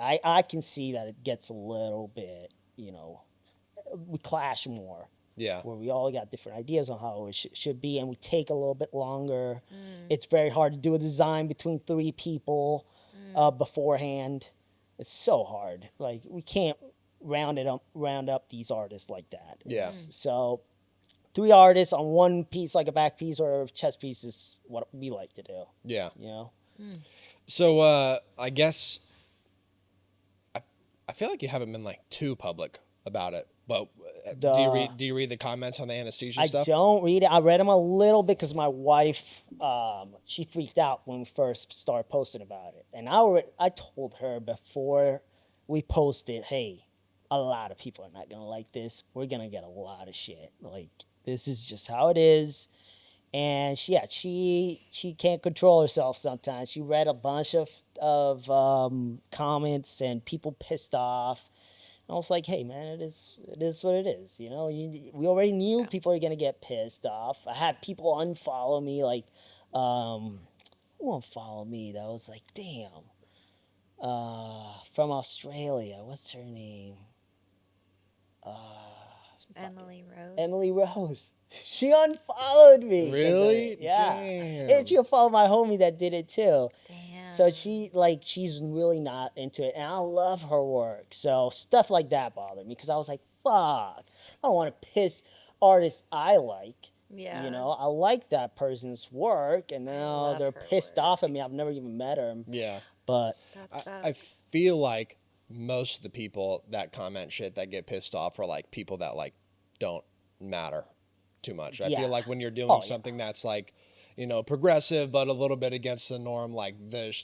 A: I can see that it gets a little bit, we clash more.
B: Yeah.
A: Where we all got different ideas on how it should be, and we take a little bit longer. It's very hard to do a design between 3 people beforehand. It's so hard. Like, we can't round up these artists like that.
B: Yeah.
A: So 3 artists on one piece, like a back piece or a chest piece, is what we like to do.
B: Yeah.
A: Mm.
B: So I guess I feel like you haven't been like too public about it, but do you read the comments on the anesthesia stuff?
A: I don't read it. I read them a little bit because my wife, she freaked out when we first started posting about it, and I told her before we posted, hey, a lot of people are not gonna like this. We're gonna get a lot of shit. Like, this is just how it is. And she can't control herself sometimes. She read a bunch of comments and people pissed off. I was like, hey man, it is what it is. You know, we already knew people are gonna get pissed off. I had people unfollow me, like, who unfollowed me? That was like, damn. From Australia, what's her name?
C: Emily Rose.
A: Emily Rose. She unfollowed me. 'cause of
B: Really?
A: it. Yeah.
B: Damn.
A: And she unfollowed my homie that did it too.
C: Damn.
A: So she's really not into it, and I love her work. So stuff like that bothered me because I was like, fuck, I don't want to piss artists I like.
C: Yeah.
A: You know, I like that person's work, and now
C: love
A: they're
C: her
A: pissed
C: work.
A: off at me. I've never even met her,
B: Yeah.
A: but
C: That
B: I
C: sucks.
B: feel like most of the people that comment shit that get pissed off are like people that like don't matter too much. I
A: Yeah.
B: feel like when you're doing
A: Oh, yeah.
B: something that's like, you know, progressive but a little bit against the norm, like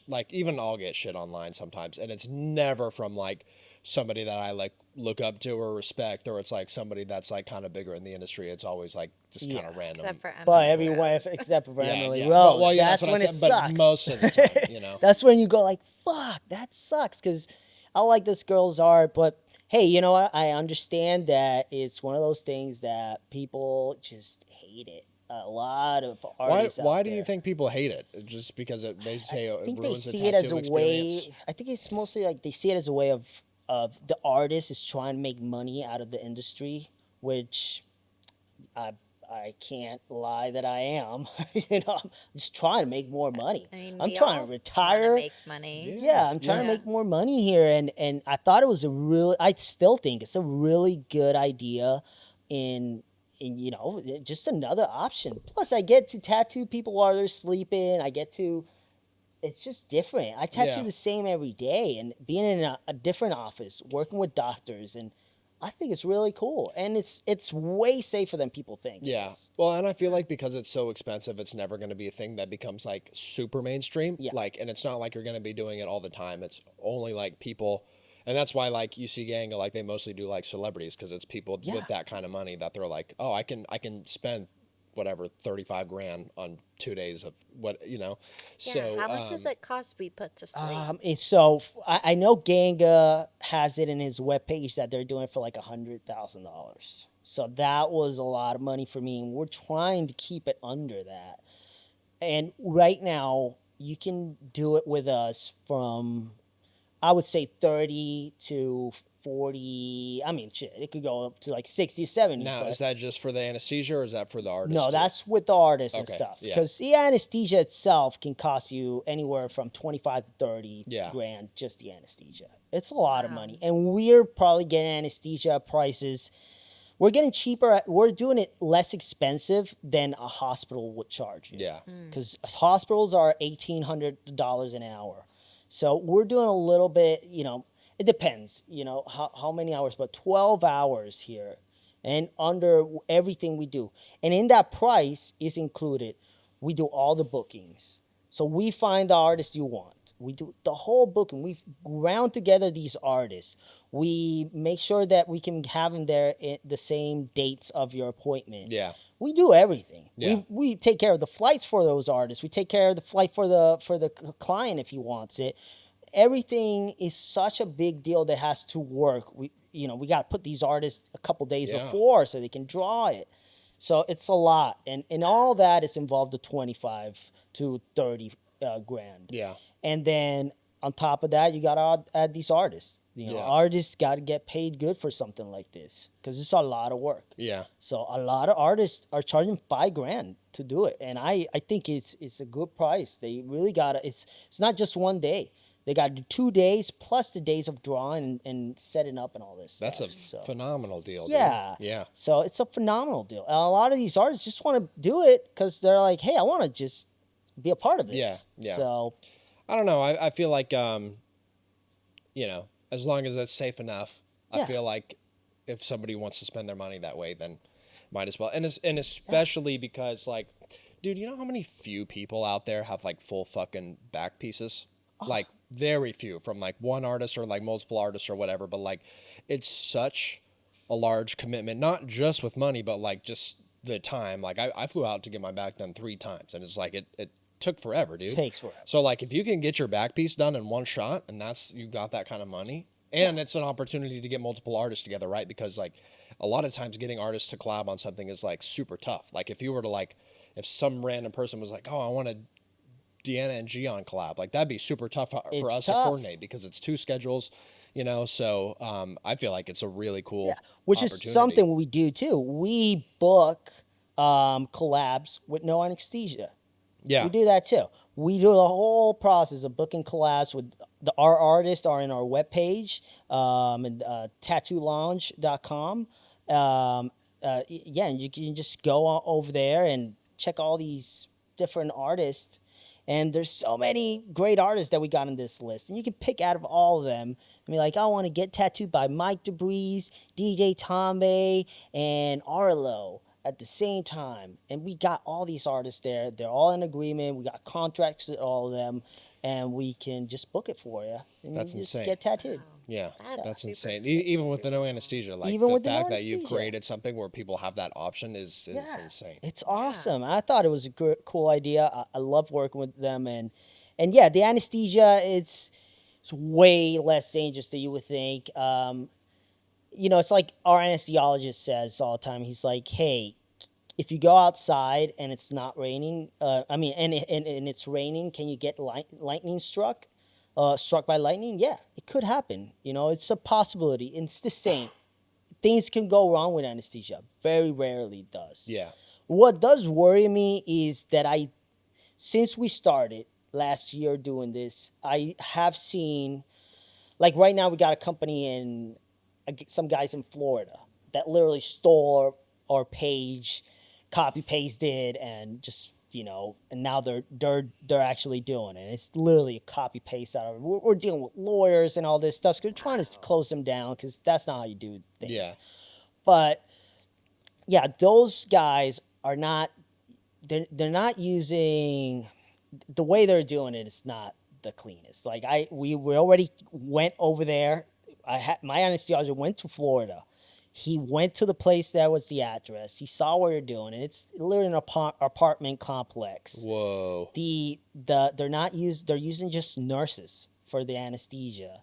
B: like even I'll get shit online sometimes, and it's never from like somebody that I like look up to or respect, or it's like somebody that's like kind of bigger in the industry. It's always like just kind of random.
C: Except for Emily
A: but everyone
C: Rose.
A: except for
B: Yeah,
A: Emily
B: yeah.
A: Rose,
B: Well, yeah,
A: that's
B: what
A: when
B: I
A: it
B: said,
A: sucks.
B: but most of the time, you know.
A: That's when you go like, fuck, that sucks, because I like this girl's art, but hey, you know what? I understand that it's one of those things that people just hate it. A lot of artists
B: Why
A: out
B: do you
A: there.
B: think people hate it? Just because they say
A: I
B: it
A: think they
B: ruins the
A: see it as a
B: tattoo experience?
A: way. I think it's mostly like they see it as a way of the artist is trying to make money out of the industry, which I I can't lie that I am. You know, I'm just trying to make more money.
C: I mean,
A: I'm
C: we
A: trying
C: all
A: to retire.
C: wanna make money.
A: Yeah, I'm trying to
C: Yeah.
A: make more money here, and I thought it was a really. I still think it's a really good idea, in you know, just another option. Plus, I get to tattoo people while they're sleeping. I get to. It's just different. I tattoo
B: Yeah.
A: the same every day, and being in a different office, working with doctors, and I think it's really cool, and it's way safer than people think. it
B: Yeah.
A: is.
B: Well, and I feel like because it's so expensive, it's never going to be a thing that becomes like super mainstream.
A: Yeah.
B: Like, and it's not like you're going to be doing it all the time. It's only like people, and that's why like you see gang like they mostly do like celebrities because it's people
A: Yeah.
B: with that kind of money that they're like, oh, I can spend whatever 35 grand on 2 days of what you know.
C: Yeah.
B: So
C: How much does it cost to be put to sleep?
A: And so I know Ganga has it in his webpage that they're doing it for like $100,000. So that was a lot of money for me, and we're trying to keep it under that. And right now, you can do it with us from, I would say 30 to 40. I mean, shit, it could go up to like 60, 70.
B: now
A: but-
B: is that just for the anesthesia or is that for the artist?
A: no,
B: too?
A: that's with the artists and
B: Okay,
A: stuff.
B: yeah.
A: Because the anesthesia itself can cost you anywhere from 25 to 30
B: Yeah.
A: grand, just the anesthesia. It's a lot of
C: Wow.
A: money. And we're probably getting anesthesia prices. We're getting cheaper. We're doing it less expensive than a hospital would charge you.
B: Yeah.
A: Because hospitals are $1,800 an hour. So we're doing a little bit, you know, it depends, you know, how many hours, but 12 hours here and under everything we do. And in that price is included, we do all the bookings. So we find the artist you want. We do the whole booking. We round together these artists. We make sure that we can have them there at the same dates of your appointment.
B: Yeah.
A: We do everything.
B: Yeah.
A: We take care of the flights for those artists. We take care of the flight for the client if he wants it. Everything is such a big deal that has to work. We got to put these artists a couple days
B: Yeah.
A: before so they can draw it. So it's a lot, and all that is involved to 25 to 30 grand.
B: Yeah.
A: And then on top of that, you got to add these artists. You know,
B: Yeah.
A: artists got to get paid good for something like this because it's a lot of work.
B: Yeah.
A: So a lot of artists are charging 5 grand to do it, and I think it's a good price. They really got to. It's not just one day. They got to do 2 days plus the days of drawing and setting up and all this.
B: That's
A: stuff.
B: a
A: So,
B: phenomenal deal. Dude.
A: yeah.
B: Yeah.
A: So it's a phenomenal deal. And a lot of these artists just want to do it because they're like, hey, I want to just be a part of this.
B: Yeah, yeah.
A: So
B: I don't know. I feel like, you know, as long as it's safe enough, I
A: Yeah.
B: feel like if somebody wants to spend their money that way, then might as well. And especially because, like, dude, you know how many few people out there have like full fucking back pieces? Like very few from like one artist or like multiple artists or whatever, but like it's such a large commitment, not just with money, but like just the time. Like I flew out to get my back done 3 times, and it's like it took forever, dude.
A: Takes forever.
B: So like if you can get your back piece done in one shot, and that's, you got that kind of money, and it's an opportunity to get multiple artists together, right? Because like a lot of times getting artists to collab on something is like super tough. Like if you were to like, if some random person was like, oh, I want to Deanna and Gian collab, like that'd be super tough for
A: It's
B: us to
A: tough.
B: coordinate because it's 2 schedules, you know. So I feel like it's a really cool
A: Which is
B: opportunity.
A: something we do too. We book collabs with no anesthesia.
B: Yeah.
A: We do that too. We do the whole process of booking collabs with our artists are in our webpage, and tattoolounge.com. And you can just go over there and check all these different artists. And there's so many great artists that we got on this list. And you can pick out of all of them and be like, I want to get tattooed by Mike DeBreeze, DJ Tambe, and Arlo at the same time. And we got all these artists there. They're all in agreement. We got contracts with all of them. And we can just book it for you. And
B: That's
A: you just
B: insane.
A: get tattooed.
B: Yeah,
C: That's
B: that's
C: super
B: insane.
C: sweet.
B: Even with the no anesthesia, like
A: Even
B: the
A: with the no
B: fact that you've
A: anesthesia.
B: created something where people have that option is insane.
A: It's awesome. I thought it was a cool idea. I love working with them, and yeah, the anesthesia it's way less dangerous than you would think. It's like our anesthesiologist says all the time. He's like, hey, if you go outside and it's not raining, and it's raining, can you get lightning struck? Struck by lightning? Yeah, it could happen. It's a possibility. It's the same. Things can go wrong with anesthesia. Very rarely does.
B: Yeah.
A: What does worry me is that since we started last year doing this, I have seen, like right now we got a company some guys in Florida that literally stole our page, copy pasted, and just and now they're actually doing it. It's literally a copy paste out of it. We're dealing with lawyers and all this stuff. So we're trying to close them down because that's not how you do things.
B: Yeah.
A: But yeah, those guys are not. They're not using the way they're doing it. It's not the cleanest. Like we already went over there. My anesthesiologist went to Florida. He went to the place that was the address. He saw what you're doing, and it's literally an apartment complex.
B: Whoa.
A: They're using just nurses for the anesthesia.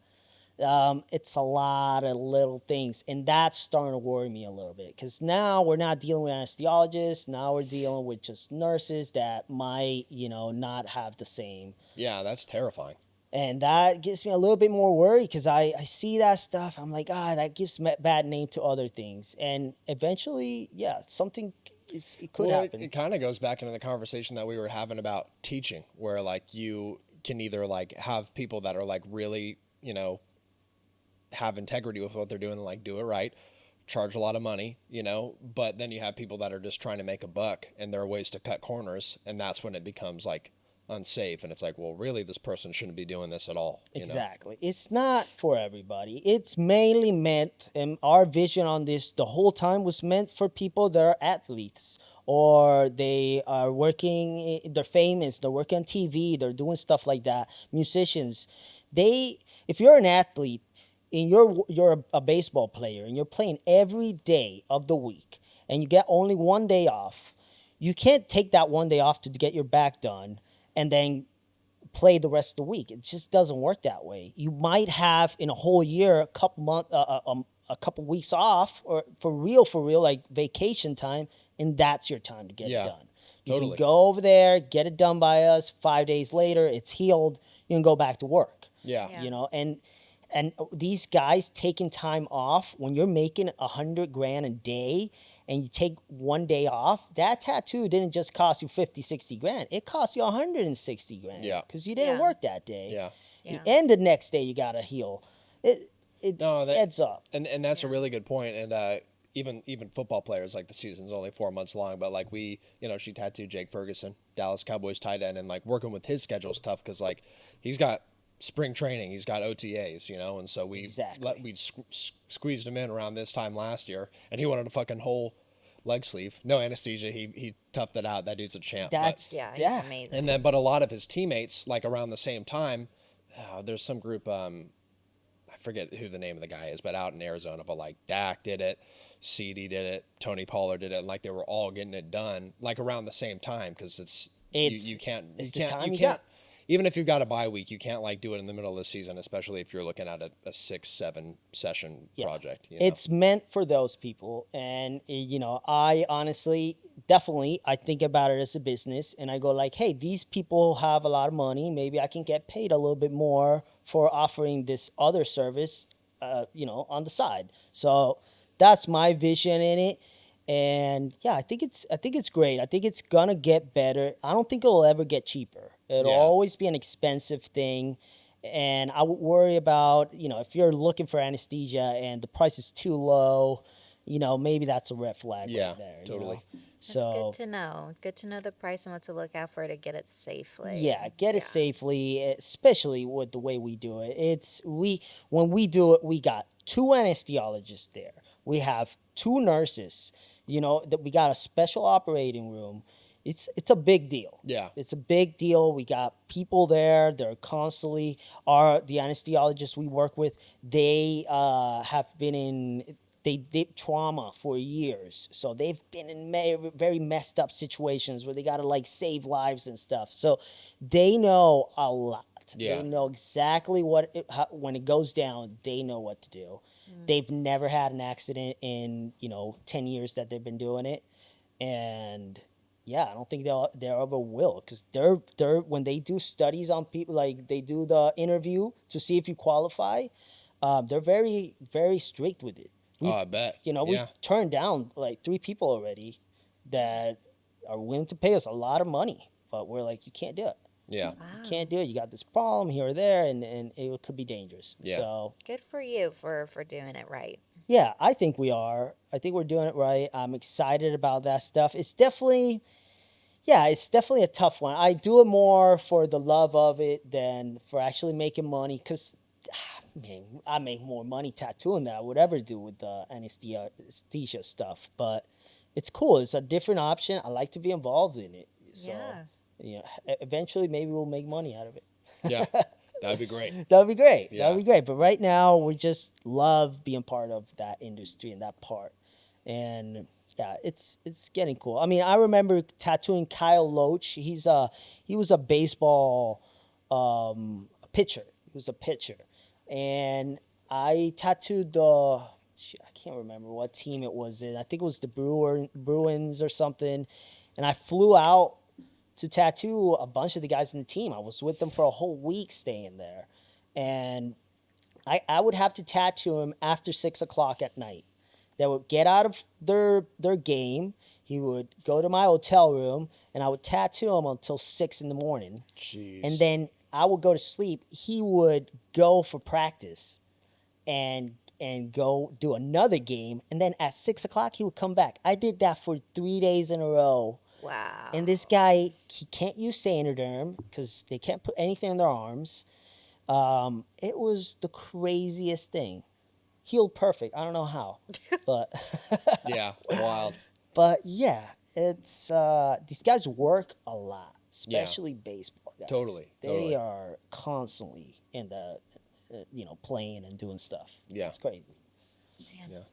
A: It's a lot of little things, and that's starting to worry me a little bit because now we're not dealing with anesthesiologists. Now we're dealing with just nurses that might, not have the same.
B: Yeah, that's terrifying.
A: And that gives me a little bit more worried because I see that stuff. I'm like, that gives bad name to other things. And eventually, something it could happen.
B: It kind of goes back into the conversation that we were having about teaching, where like you can either like have people that are like really, have integrity with what they're doing and like do it right, charge a lot of money, but then you have people that are just trying to make a buck, and there are ways to cut corners, and that's when it becomes like unsafe, and it's like, well, really this person shouldn't be doing this at all.
A: Exactly. It's not for everybody. It's mainly meant, and our vision on this the whole time was meant for people that are athletes, or they are working, they're famous, they're working on TV, they're doing stuff like that. Musicians, if you're an athlete and you're a baseball player and you're playing every day of the week and you get only one day off, you can't take that one day off to get your back done and then play the rest of the week. It just doesn't work that way. You might have in a whole year a couple weeks off, or for real, like vacation time, and that's your time to get it done. You
B: Totally.
A: can go over there, get it done by us. 5 days later, it's healed. You can go back to work.
B: Yeah.
A: And these guys taking time off when you're making $100,000 a day. And you take one day off, that tattoo didn't just cost you 50, 60 grand. It cost you 160 grand.
B: Yeah.
A: Because you didn't work that day.
B: Yeah.
A: And the next day you got to heal. It adds up.
B: And that's a really good point. And even football players, like the season's only 4 months long, but like she tattooed Jake Ferguson, Dallas Cowboys tight end, and like working with his schedule is tough because like he's got spring training, he's got OTAs, and so we squeezed him in around this time last year, and he wanted a fucking whole leg sleeve, no anesthesia. He toughed it out. That dude's a champ.
A: He's amazing.
B: And then, but a lot of his teammates, like around the same time, there's some group. I forget who the name of the guy is, but out in Arizona. But like Dak did it, CD did it, Tony Pollard did it. And like they were all getting it done like around the same time because you can't even if you've got a bye week, you can't like do it in the middle of the season, especially if you're looking at a 6-7 session project. You know?
A: It's meant for those people. And, you know, I honestly, definitely, I think about it as a business and I go like, hey, these people have a lot of money. Maybe I can get paid a little bit more for offering this other service, you know, on the side. So that's my vision in it. And yeah, I think it's great. I think it's gonna get better. I don't think it'll ever get cheaper. It'll always be an expensive thing. And I would worry about, you know, if you're looking for anesthesia and the price is too low, you know, maybe that's a red flag right there.
B: Totally.
A: You know?
C: That's
A: So
C: good to know. Good to know the price and what to look out for to get it safely.
A: yeah, get it safely, especially with the way we do it. When we do it, we got 2 anesthesiologists there. We have 2 nurses. You know, that we got a special operating room. It's a big deal.
B: Yeah.
A: It's a big deal. We got people there. They're constantly the anesthesiologists we work with. They have been in they did trauma for years, so they've been in very messed up situations where they got to like save lives and stuff. So they know a lot.
B: Yeah.
A: They know exactly when it goes down. They know what to do. They've never had an accident in 10 years that they've been doing it, and yeah, I don't think they ever will because they're when they do studies on people, like they do the interview to see if you qualify, they're very very strict with it.
B: I bet.
A: We've turned down like 3 people already that are willing to pay us a lot of money, but we're like, you can't do it.
B: Yeah.
A: You can't do it. You got this problem here or there, and it could be dangerous.
B: Yeah.
A: So
C: Good for you for doing it right.
A: yeah, I think we are. I think we're doing it right. I'm excited about that stuff. It's definitely a tough one. I do it more for the love of it than for actually making money because, man, I make more money tattooing than I would ever do with the anesthesia stuff. But it's cool. It's a different option. I like to be involved in it. So, eventually maybe we'll make money out of it.
B: Yeah. That'd be great.
A: That'd be great.
B: Yeah.
A: That'd be great. But right now, we just love being part of that industry and that part. And yeah, it's getting cool. I mean, I remember tattooing Kyle Loach. He was a baseball pitcher. He was a pitcher, and I tattooed I can't remember what team it was in. I think it was the Bruins or something. And I flew out to tattoo a bunch of the guys in the team. I was with them for a whole week staying there. And I would have to tattoo him after 6 o'clock at night. They would get out of their game. He would go to my hotel room, and I would tattoo him until 6 in the morning.
B: Jeez.
A: And then I would go to sleep. He would go for practice and go do another game. And then at 6 o'clock, he would come back. I did that for 3 days in a row.
C: Wow.
A: And this guy, he can't use Sanoderm because they can't put anything in their arms. It was the craziest thing. Healed perfect. I don't know how, but
B: Yeah, wild.
A: but yeah, it's these guys work a lot, especially baseball guys.
B: Totally.
A: They are constantly in the playing and doing stuff.
B: Yeah.
A: It's crazy.
B: Yeah.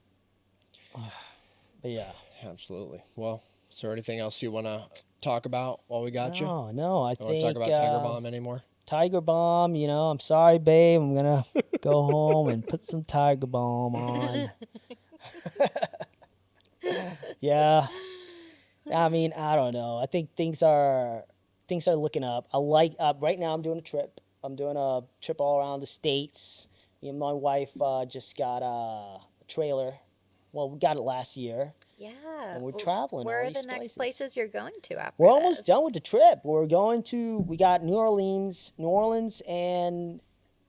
A: But yeah.
B: Absolutely. Well, is there anything else you want to talk about while we got you?
A: No, I
B: Want
A: think
B: to talk about Tiger Balm anymore?
A: Tiger Balm, I'm sorry, babe. I'm going to go home and put some Tiger Balm on. Yeah. I mean, I don't know. I think things are looking up. I like right now I'm doing a trip. I'm doing a trip all around the States. Me and my wife just got a trailer. Well, we got it last year.
C: Yeah.
A: And we're traveling.
C: Where
A: all
C: are the
A: these
C: next
A: places.
C: places you're going to after
A: We're almost
C: this?
A: done with the trip. We got New Orleans, and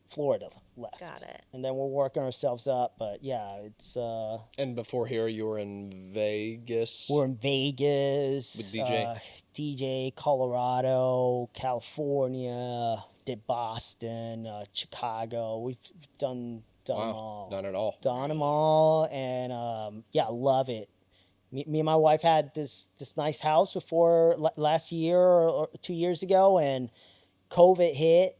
A: Florida left.
C: Got it.
A: And then we're working ourselves up. But yeah, it's
B: And before here, you were in Vegas.
A: we're in Vegas,
B: With DJ?
A: DJ, Colorado, California, did Boston, Chicago. We've done them all.
B: Done it all.
A: Done them all, and yeah, love it. Me and my wife had this nice house before last year or 2 years ago, and COVID hit,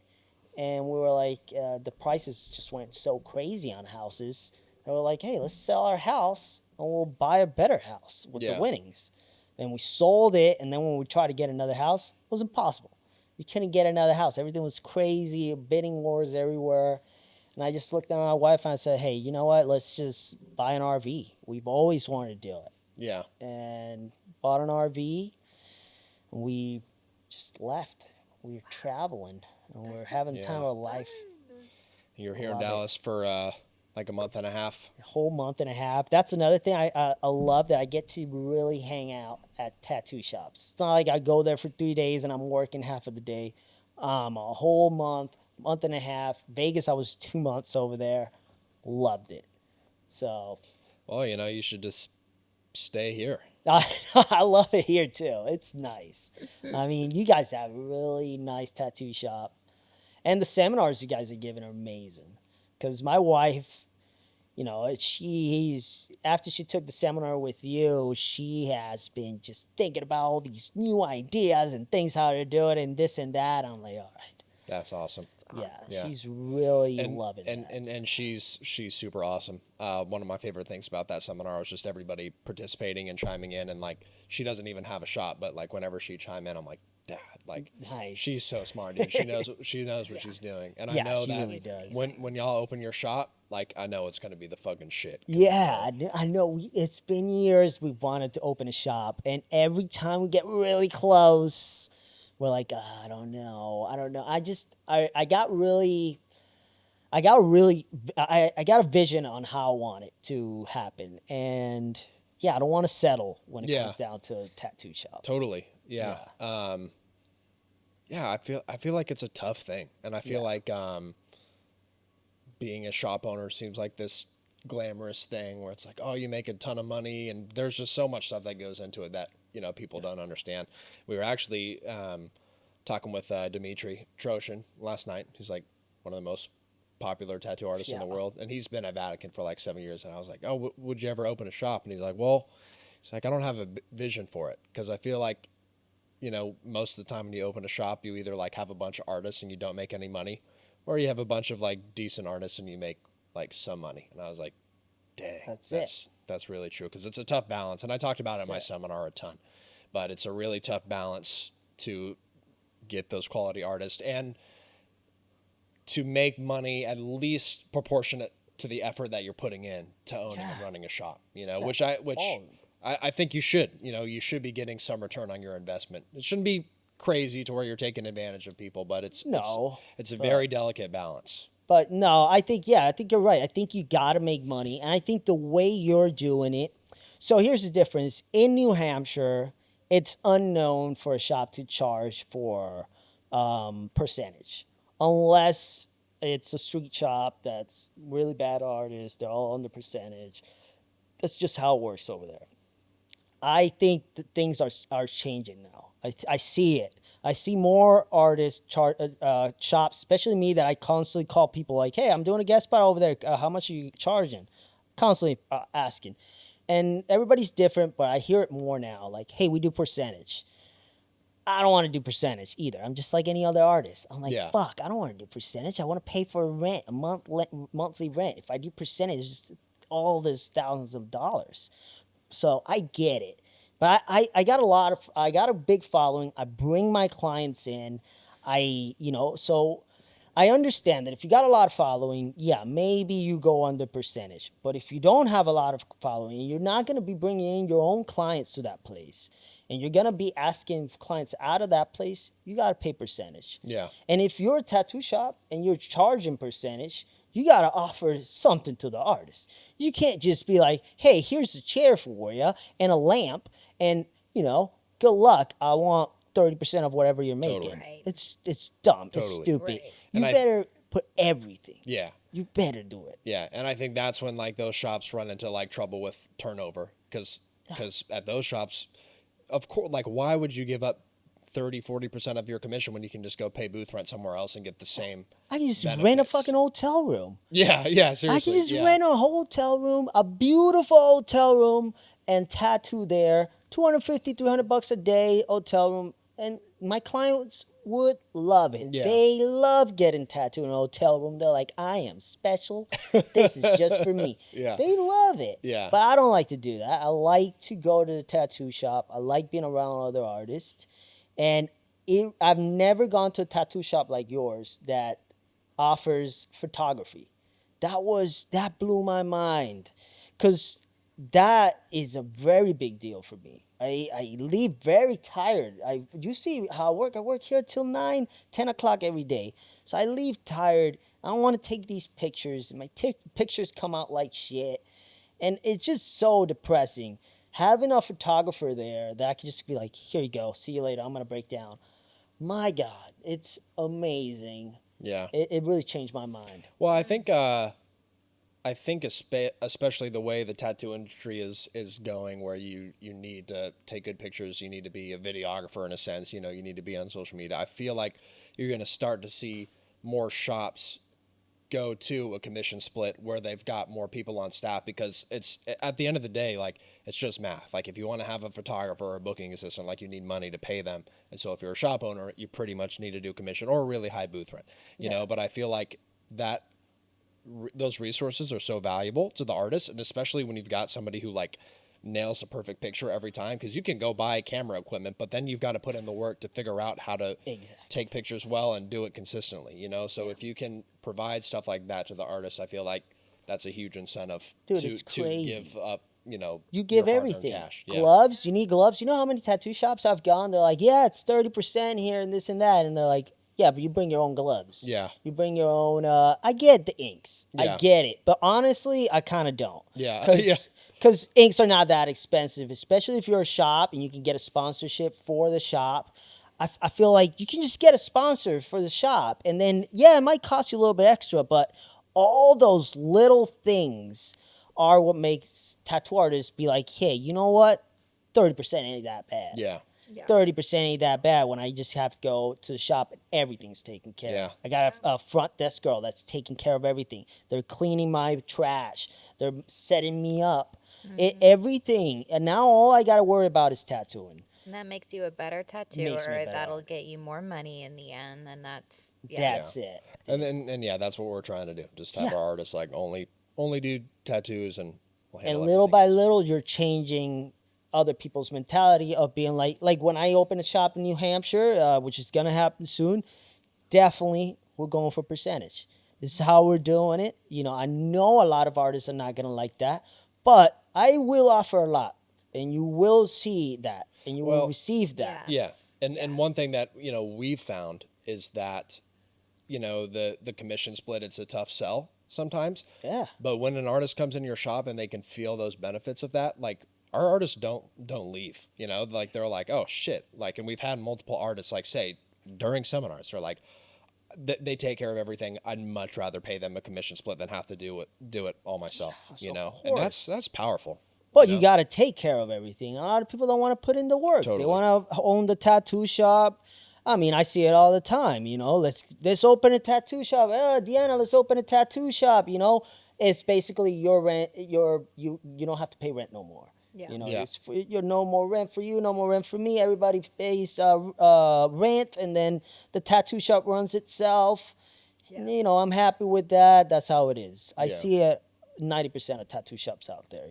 A: and we were like, the prices just went so crazy on houses. And we're like, hey, let's sell our house and we'll buy a better house with the
B: Yeah.
A: winnings. And we sold it, and then when we tried to get another house, it was impossible. You couldn't get another house. Everything was crazy, bidding wars everywhere. And I just looked at my wife and I said, hey, you know what? Let's just buy an RV. We've always wanted to do it.
B: Yeah.
A: And bought an RV. And we just left. We were traveling. And we were having the time of our life.
B: You were here in
A: Love it.
B: Dallas for like a month and a half.
A: A whole month and a half. That's another thing I love, that I get to really hang out at tattoo shops. It's not like I go there for 3 days and I'm working half of the day. A whole month and a half. Vegas, I was 2 months over there. Loved it. So
B: Well, you know, you should just stay here.
A: I love it here too. It's nice. I mean, you guys have a really nice tattoo shop. And the seminars you guys are giving are amazing. Because my wife, you know, she's, after she took the seminar with you, she has been just thinking about all these new ideas and things how to do it and this and that. I'm like, all right.
B: That's awesome.
A: Yeah, she's really loving
B: and,
A: that.
B: and she's super awesome. One of my favorite things about that seminar was just everybody participating and chiming in, and like she doesn't even have a shop, but like whenever she chime in, I'm like, Dad, like
A: Nice.
B: she's so smart, dude. She knows what she's doing, and
A: Yeah,
B: I know
A: she
B: that
A: really does.
B: when y'all open your shop, like I know it's gonna be the fucking shit.
A: Yeah, I know. It's been years we've wanted to open a shop, and every time we get really close, we're like, I don't know. I got a vision on how I want it to happen, and yeah, I don't want to settle when it comes down to a tattoo shop.
B: Totally. Yeah. Yeah. I feel like it's a tough thing, and I feel like being a shop owner seems like this glamorous thing where it's like, oh, you make a ton of money, and there's just so much stuff that goes into it that people don't understand. We were actually talking with Dimitri Troshin last night. He's like one of the most popular tattoo artists in the world, and he's been at Vatican for like 7 years. And I was like, oh, would you ever open a shop? And he's like, well, I don't have a vision for it, because I feel like most of the time when you open a shop, you either like have a bunch of artists and you don't make any money, or you have a bunch of like decent artists and you make like some money. And I was like, dang, that's really true, because it's a tough balance. And I talked about it in my seminar a ton, but it's a really tough balance to get those quality artists and to make money at least proportionate to the effort that you're putting in to owning and running a shop, which I think you should. You should be getting some return on your investment. It shouldn't be crazy to where you're taking advantage of people, but it's a very delicate balance.
A: But no, I think you're right. I think you got to make money. And I think the way you're doing it. So here's the difference. In New Hampshire, it's unknown for a shop to charge for percentage. Unless it's a street shop that's really bad artists. They're all under percentage. That's just how it works over there. I think that things are changing now. I see it. I see more artists shops, especially me, that I constantly call people like, hey, I'm doing a guest spot over there. How much are you charging? Constantly asking. And everybody's different, but I hear it more now. Like, hey, we do percentage. I don't want to do percentage either. I'm just like any other artist. I'm like, fuck, I don't want to do percentage. I want to pay for rent, monthly rent. If I do percentage, it's all this thousands of dollars. So I get it. But I got a big following. I bring my clients in. So I understand that if you got a lot of following, maybe you go under percentage. But if you don't have a lot of following, you're not going to be bringing in your own clients to that place. And you're going to be asking clients out of that place, you got to pay percentage.
B: Yeah.
A: And if you're a tattoo shop and you're charging percentage, you got to offer something to the artist. You can't just be like, hey, here's a chair for you and a lamp. And, good luck. I want 30% of whatever you're making.
C: Totally. Right.
A: It's dumb.
B: Totally.
A: It's stupid.
C: Right.
A: You better put everything.
B: Yeah.
A: You better do it.
B: Yeah. And I think that's when like those shops run into like trouble with turnover. Because at those shops, of course, like why would you give up 30-40% of your commission when you can just go pay booth rent somewhere else and get the same
A: I can just
B: benefits?
A: rent a fucking hotel room.
B: Yeah, seriously.
A: I can just rent a hotel room, a beautiful hotel room, and tattoo there. $250, $300 a day hotel room, and my clients would love it.
B: Yeah.
A: They love getting tattooed in a hotel room. They're like, I am special. This is just for me.
B: Yeah.
A: They love it.
B: Yeah.
A: But I don't like to do that. I like to go to the tattoo shop. I like being around other artists. And I've never gone to a tattoo shop like yours that offers photography. That blew my mind, because that is a very big deal for me. I leave very tired. You see how I work. I work here till 9, 10 o'clock every day. So I leave tired. I don't want to take these pictures. And my pictures come out like shit. And it's just so depressing. Having a photographer there that I can just be like, here you go. See you later. I'm going to break down. My God, it's amazing.
B: Yeah.
A: It really changed my mind.
B: Well, I think especially the way the tattoo industry is going, where you need to take good pictures, you need to be a videographer in a sense, you need to be on social media. I feel like you're going to start to see more shops go to a commission split where they've got more people on staff, because it's, at the end of the day, like, it's just math. Like, if you want to have a photographer or a booking assistant, like, you need money to pay them. And so if you're a shop owner, you pretty much need to do commission or a really high booth rent, you know. But I feel like that those resources are so valuable to the artist, and especially when you've got somebody who, like, nails the perfect picture every time, because you can go buy camera equipment, but then you've got to put in the work to figure out how to take pictures well and do it consistently, so if you can provide stuff like that to the artist, I feel like that's a huge incentive.
A: Dude,
B: to
A: it's crazy.
B: give up,
A: you give
B: your hard-earned
A: everything.
B: cash. Yeah.
A: Gloves, you need gloves. You know how many tattoo shops I've gone? They're like, yeah, it's 30% here and this and that. And they're like, yeah, but you bring your own gloves.
B: Yeah.
A: You bring your own, I get the inks.
B: Yeah.
A: I get it. But honestly, I kind of don't.
B: Yeah. Yeah.
A: Because inks are not that expensive, especially if you're a shop and you can get a sponsorship for the shop. I feel like you can just get a sponsor for the shop. And then, yeah, it might cost you a little bit extra, but all those little things are what makes tattoo artists be like, hey, you know what? 30% ain't that bad.
B: Yeah.
A: 30% ain't that bad when I just have to go to the shop and everything's taken care of. I got a front desk girl that's taking care of everything. They're cleaning my trash. They're setting me up. Everything. And now all I got to worry about is tattooing.
C: And that makes you a better tattooer. That'll get you more money in the end, and that's
A: it.
B: And that's what we're trying to do. Just have our artists like only do tattoos, and we'll handle
A: and little
B: everything
A: by
B: else.
A: little, you're changing other people's mentality of being like when I open a shop in New Hampshire, which is gonna happen soon. Definitely, we're going for percentage. This is how we're doing it. I know a lot of artists are not gonna like that, but I will offer a lot, and you will see that, and you will receive that.
B: Yeah, and one thing that we've found is that the commission split, it's a tough sell sometimes.
A: Yeah.
B: But when an artist comes into your shop and they can feel those benefits of that, like, our artists don't leave. Like, they're like, oh shit, like, and we've had multiple artists like say during seminars, they're like, they take care of everything. I'd much rather pay them a commission split than have to do it all myself. And that's powerful.
A: But you got to take care of everything. A lot of people don't want to put in the work.
B: Totally.
A: They want to own the tattoo shop. I mean, I see it all the time. Let's open a tattoo shop. Deanna, let's open a tattoo shop. It's basically your rent. You don't have to pay rent no more.
C: Yeah.
A: It's you're no more rent for you, no more rent for me. Everybody pays rent, and then the tattoo shop runs itself. Yeah. I'm happy with that. That's how it is. I see it 90% of tattoo shops out there.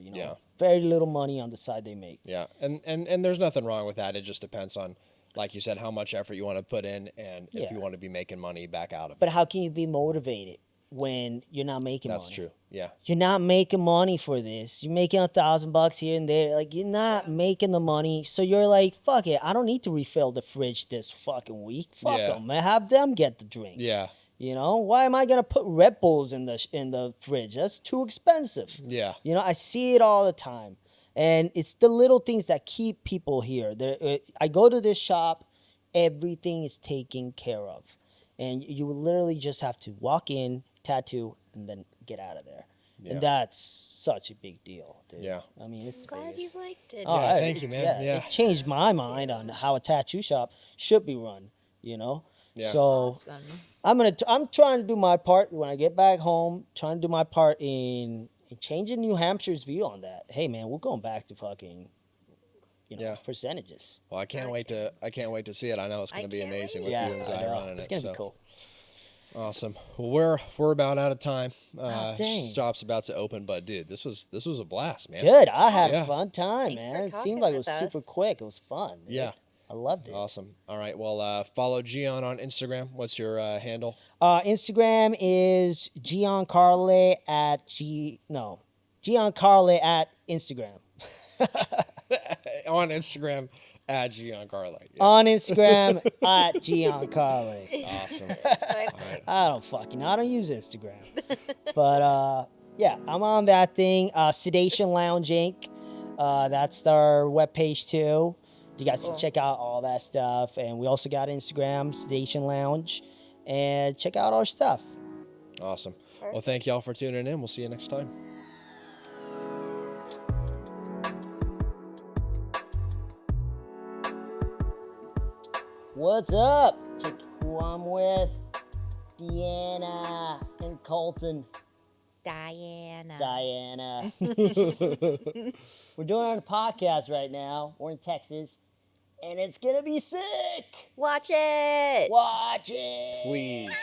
A: Very little money on the side they make.
B: Yeah, and there's nothing wrong with that. It just depends on, like you said, how much effort you want to put in, and if you want to be making money back out of it.
A: But how can you be motivated when you're not making money?
B: That's true. Yeah.
A: You're not making money for this. You're making $1,000 here and there. Like, you're not making the money. So you're like, fuck it. I don't need to refill the fridge this fucking week. Fuck them. Have them get the drinks.
B: Yeah.
A: Why am I gonna put Red Bulls in the fridge? That's too expensive.
B: Yeah.
A: I see it all the time, and it's the little things that keep people here. I go to this shop, everything is taken care of, and you literally just have to walk in, tattoo, and then get out of there. Yeah. And that's such a big deal, dude.
B: Yeah.
A: I mean, it's
C: I'm glad you liked it.
B: Oh, yeah, thank you, man. Yeah.
A: It changed my mind on how a tattoo shop should be run.
B: Yeah.
A: So
C: awesome.
A: I'm trying to do my part when I get back home. Trying to do my part in changing New Hampshire's view on that. Hey, man, we're going back to fucking
B: Yeah.
A: percentages.
B: Well, I can't wait to see it. I know it's going
C: I
B: to be
C: can't
B: amazing
C: wait.
B: with you and
A: I
B: Zai
A: know.
B: running
A: It's
B: it.
A: gonna
B: So
A: be cool.
B: awesome. Well, we're about out of time.
A: dang.
B: Shop's about to open, but dude, this was a blast, man.
A: Good. I had
B: Yeah.
A: a fun time,
C: Thanks for
A: man. It
C: talking
A: seemed like it
C: with
A: was super
C: us.
A: quick. It was fun. Dude.
B: Yeah.
A: I loved it.
B: Awesome. All right. Well, follow Gian on Instagram. What's your handle?
A: Instagram is Gian Karle Gian Karle at Instagram.
B: On Instagram at Gian Karle. Yeah.
A: On Instagram at Gian Karle.
B: Awesome.
A: I don't use Instagram. But yeah, I'm on that thing. Sedation Lounge Inc. That's our webpage too. You guys
C: Cool.
A: can check out all that stuff. And we also got Instagram, Sedation Lounge. And check out our stuff.
B: Awesome. Well, thank y'all for tuning in. We'll see you next time.
A: What's up? Check who I'm with. Deanna and Colton.
C: Diana.
A: We're doing our podcast right now. We're in Texas. And it's gonna be sick.
C: Watch it.
A: Watch it.
B: Please.